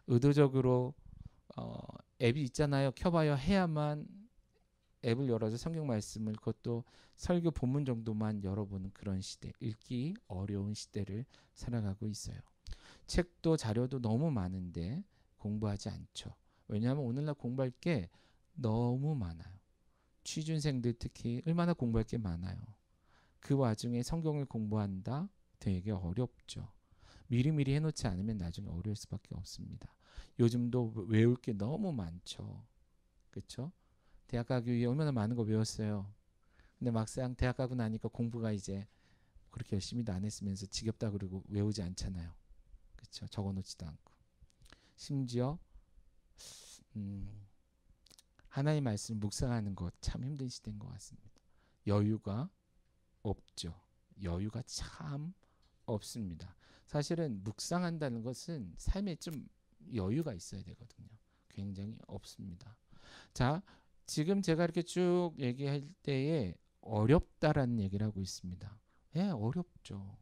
의도적으로 앱이 있잖아요. 켜봐요 해야만 앱을 열어서 성경 말씀을, 그것도 설교 본문 정도만 열어보는 그런 시대, 읽기 어려운 시대를 살아가고 있어요. 책도 자료도 너무 많은데 공부하지 않죠. 왜냐하면 오늘날 공부할 게 너무 많아요. 취준생들 특히 얼마나 공부할 게 많아요. 그 와중에 성경을 공부한다? 되게 어렵죠. 미리미리 해놓지 않으면 나중에 어려울 수밖에 없습니다. 요즘도 외울 게 너무 많죠. 그렇죠? 대학 가기 위해 얼마나 많은 거 외웠어요. 근데 막상 대학 가고 나니까 공부가 이제 그렇게 열심히도 안 했으면서 지겹다 그러고 외우지 않잖아요. 그렇죠? 적어놓지도 않고. 심지어 하나님 말씀 묵상하는 것 참 힘든 시대인 것 같습니다. 여유가 없죠. 여유가 참 없습니다. 사실은 묵상한다는 것은 삶에 좀 여유가 있어야 되거든요. 굉장히 없습니다. 자, 지금 제가 이렇게 쭉 얘기할 때에 어렵다라는 얘기를 하고 있습니다. 예, 어렵죠.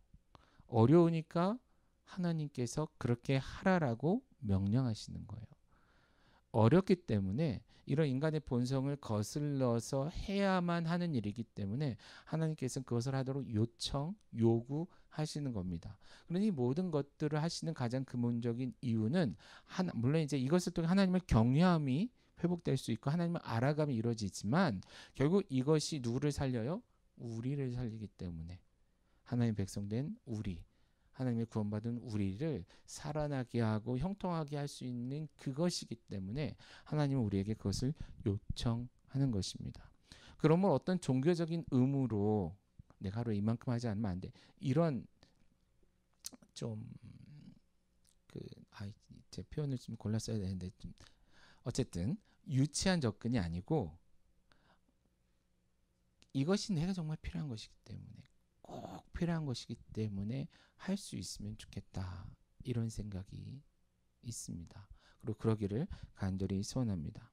어려우니까 하나님께서 그렇게 하라라고 명령하시는 거예요. 어렵기 때문에 이런 인간의 본성을 거슬러서 해야만 하는 일이기 때문에 하나님께서는 그것을 하도록 요구하시는 겁니다. 그러니 모든 것들을 하시는 가장 근본적인 이유는 물론 이제 이것을 통해 하나님의 경외함이 회복될 수 있고 하나님을 알아감이 이루어지지만 결국 이것이 누구를 살려요? 우리를 살리기 때문에 하나님의 백성된 우리, 하나님의 구원받은 우리를 살아나게 하고 형통하게 할 수 있는 그것이기 때문에 하나님은 우리에게 그것을 요청하는 것입니다. 그러면 어떤 종교적인 의무로 내가 하루 이만큼 하지 않으면 안 돼. 이런 좀 제 표현을 좀 골라 써야 되는데 좀 어쨌든 유치한 접근이 아니고 이것이 내가 정말 필요한 것이기 때문에 꼭 필요한 것이기 때문에 할 수 있으면 좋겠다 이런 생각이 있습니다. 그리고 그러기를 간절히 소원합니다.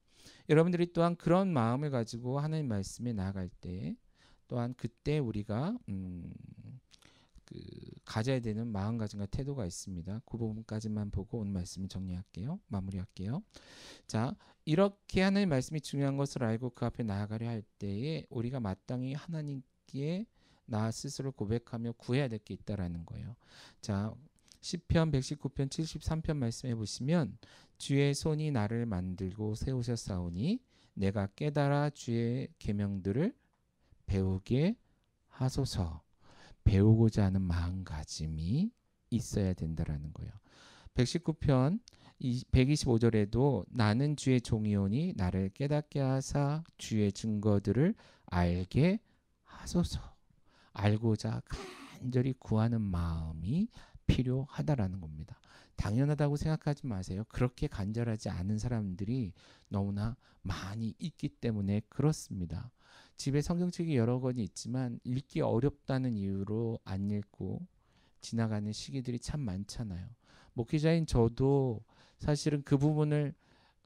여러분들이 또한 그런 마음을 가지고 하나님 말씀에 나아갈 때 또한 그때 우리가 가져야 되는 마음가짐과 태도가 있습니다. 그 부분까지만 보고 오늘 말씀을 정리할게요. 마무리할게요. 자, 이렇게 하나님 말씀이 중요한 것을 알고 그 앞에 나아가려 할 때에 우리가 마땅히 하나님께 나 스스로 고백하며 구해야 될 게 있다라는 거예요. 자, 시편 119편 73편 말씀해 보시면 주의 손이 나를 만들고 세우셨사오니 내가 깨달아 주의 계명들을 배우게 하소서. 배우고자 하는 마음가짐이 있어야 된다라는 거예요. 119편 125절에도 나는 주의 종이오니 나를 깨닫게 하사 주의 증거들을 알게 하소서. 알고자 간절히 구하는 마음이 필요하다라는 겁니다. 당연하다고 생각하지 마세요. 그렇게 간절하지 않은 사람들이 너무나 많이 있기 때문에 그렇습니다. 집에 성경책이 여러 권이 있지만 읽기 어렵다는 이유로 안 읽고 지나가는 시기들이 참 많잖아요. 목회자인 저도 사실은 그 부분을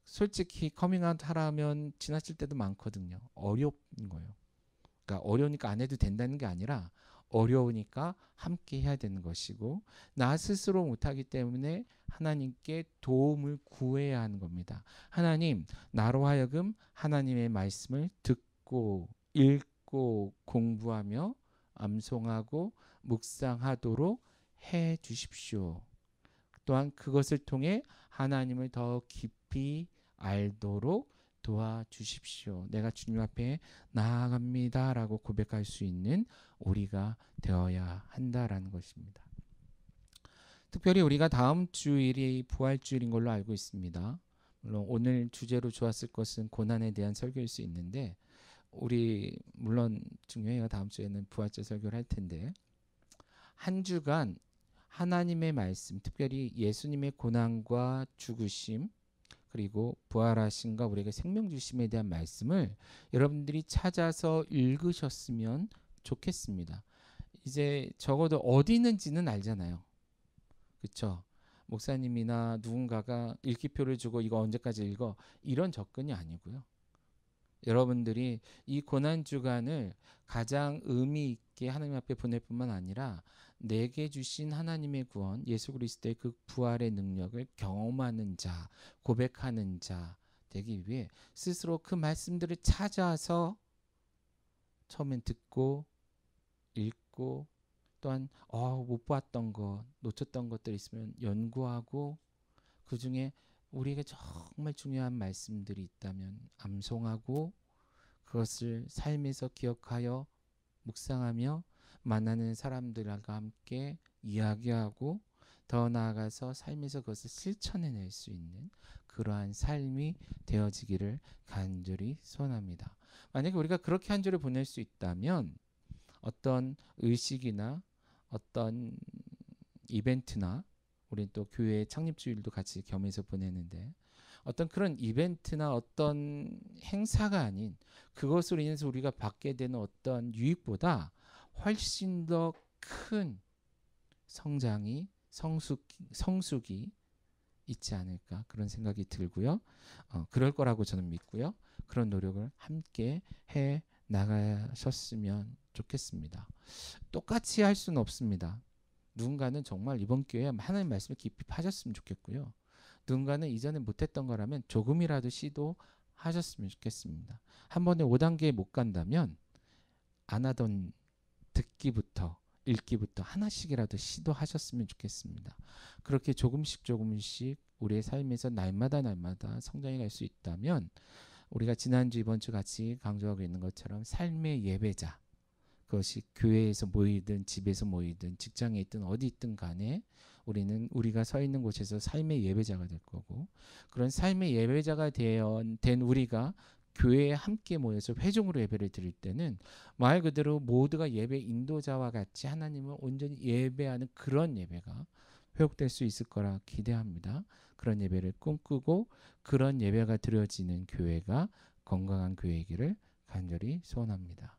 솔직히 커밍아웃 하라면 지나칠 때도 많거든요. 어려운 거예요. 그러니까 어려우니까 안 해도 된다는 게 아니라 어려우니까 함께 해야 되는 것이고 나 스스로 못하기 때문에 하나님께 도움을 구해야 하는 겁니다. 하나님, 나로 하여금 하나님의 말씀을 듣고 읽고 공부하며 암송하고 묵상하도록 해 주십시오. 또한 그것을 통해 하나님을 더 깊이 알도록 도와주십시오. 내가 주님 앞에 나아갑니다 라고 고백할 수 있는 우리가 되어야 한다라는 것입니다. 특별히 우리가 다음 주일이 부활주일인 걸로 알고 있습니다. 물론 오늘 주제로 좋았을 것은 고난에 대한 설교일 수 있는데 우리 물론 중요해요. 다음 주에는 부활절 설교를 할 텐데 한 주간 하나님의 말씀, 특별히 예수님의 고난과 죽으심 그리고 부활하심과 우리에게 생명 주심에 대한 말씀을 여러분들이 찾아서 읽으셨으면 좋겠습니다. 이제 적어도 어디 있는지는 알잖아요. 그렇죠? 목사님이나 누군가가 읽기표를 주고 이거 언제까지 읽어 이런 접근이 아니고요. 여러분들이 이 고난 주간을 가장 의미 있게 하나님 앞에 보낼 뿐만 아니라 내게 주신 하나님의 구원, 예수 그리스도의 그 부활의 능력을 경험하는 자, 고백하는 자 되기 위해 스스로 그 말씀들을 찾아서 처음엔 듣고 읽고 또한 못 봤던 것, 놓쳤던 것들 있으면 연구하고 그 중에 우리에게 정말 중요한 말씀들이 있다면 암송하고 그것을 삶에서 기억하여 묵상하며 만나는 사람들과 함께 이야기하고 더 나아가서 삶에서 그것을 실천해낼 수 있는 그러한 삶이 되어지기를 간절히 소원합니다. 만약에 우리가 그렇게 한 주를 보낼 수 있다면 어떤 의식이나 어떤 이벤트나 우리는 또 교회 창립주일도 같이 겸해서 보내는데 어떤 그런 이벤트나 어떤 행사가 아닌 그것으로 인해서 우리가 받게 되는 어떤 유익보다 훨씬 더 큰 성장이 성숙이 있지 않을까 그런 생각이 들고요. 그럴 거라고 저는 믿고요. 그런 노력을 함께 해 나가셨으면 좋겠습니다. 똑같이 할 수는 없습니다. 누군가는 정말 이번 기회에 하나님 말씀을 깊이 파셨으면 좋겠고요. 누군가는 이전에 못했던 거라면 조금이라도 시도하셨으면 좋겠습니다. 한 번에 5단계에 못 간다면 안 하던 듣기부터 읽기부터 하나씩이라도 시도하셨으면 좋겠습니다. 그렇게 조금씩 우리의 삶에서 날마다 성장해 갈 수 있다면 우리가 지난주 이번 주 같이 강조하고 있는 것처럼 삶의 예배자 그것이 교회에서 모이든 집에서 모이든 직장에 있든 어디 있든 간에 우리는 우리가 서 있는 곳에서 삶의 예배자가 될 거고 그런 삶의 예배자가 된 우리가 교회에 함께 모여서 회중으로 예배를 드릴 때는 말 그대로 모두가 예배 인도자와 같이 하나님을 온전히 예배하는 그런 예배가 회복될 수 있을 거라 기대합니다. 그런 예배를 꿈꾸고 그런 예배가 드려지는 교회가 건강한 교회이기를 간절히 소원합니다.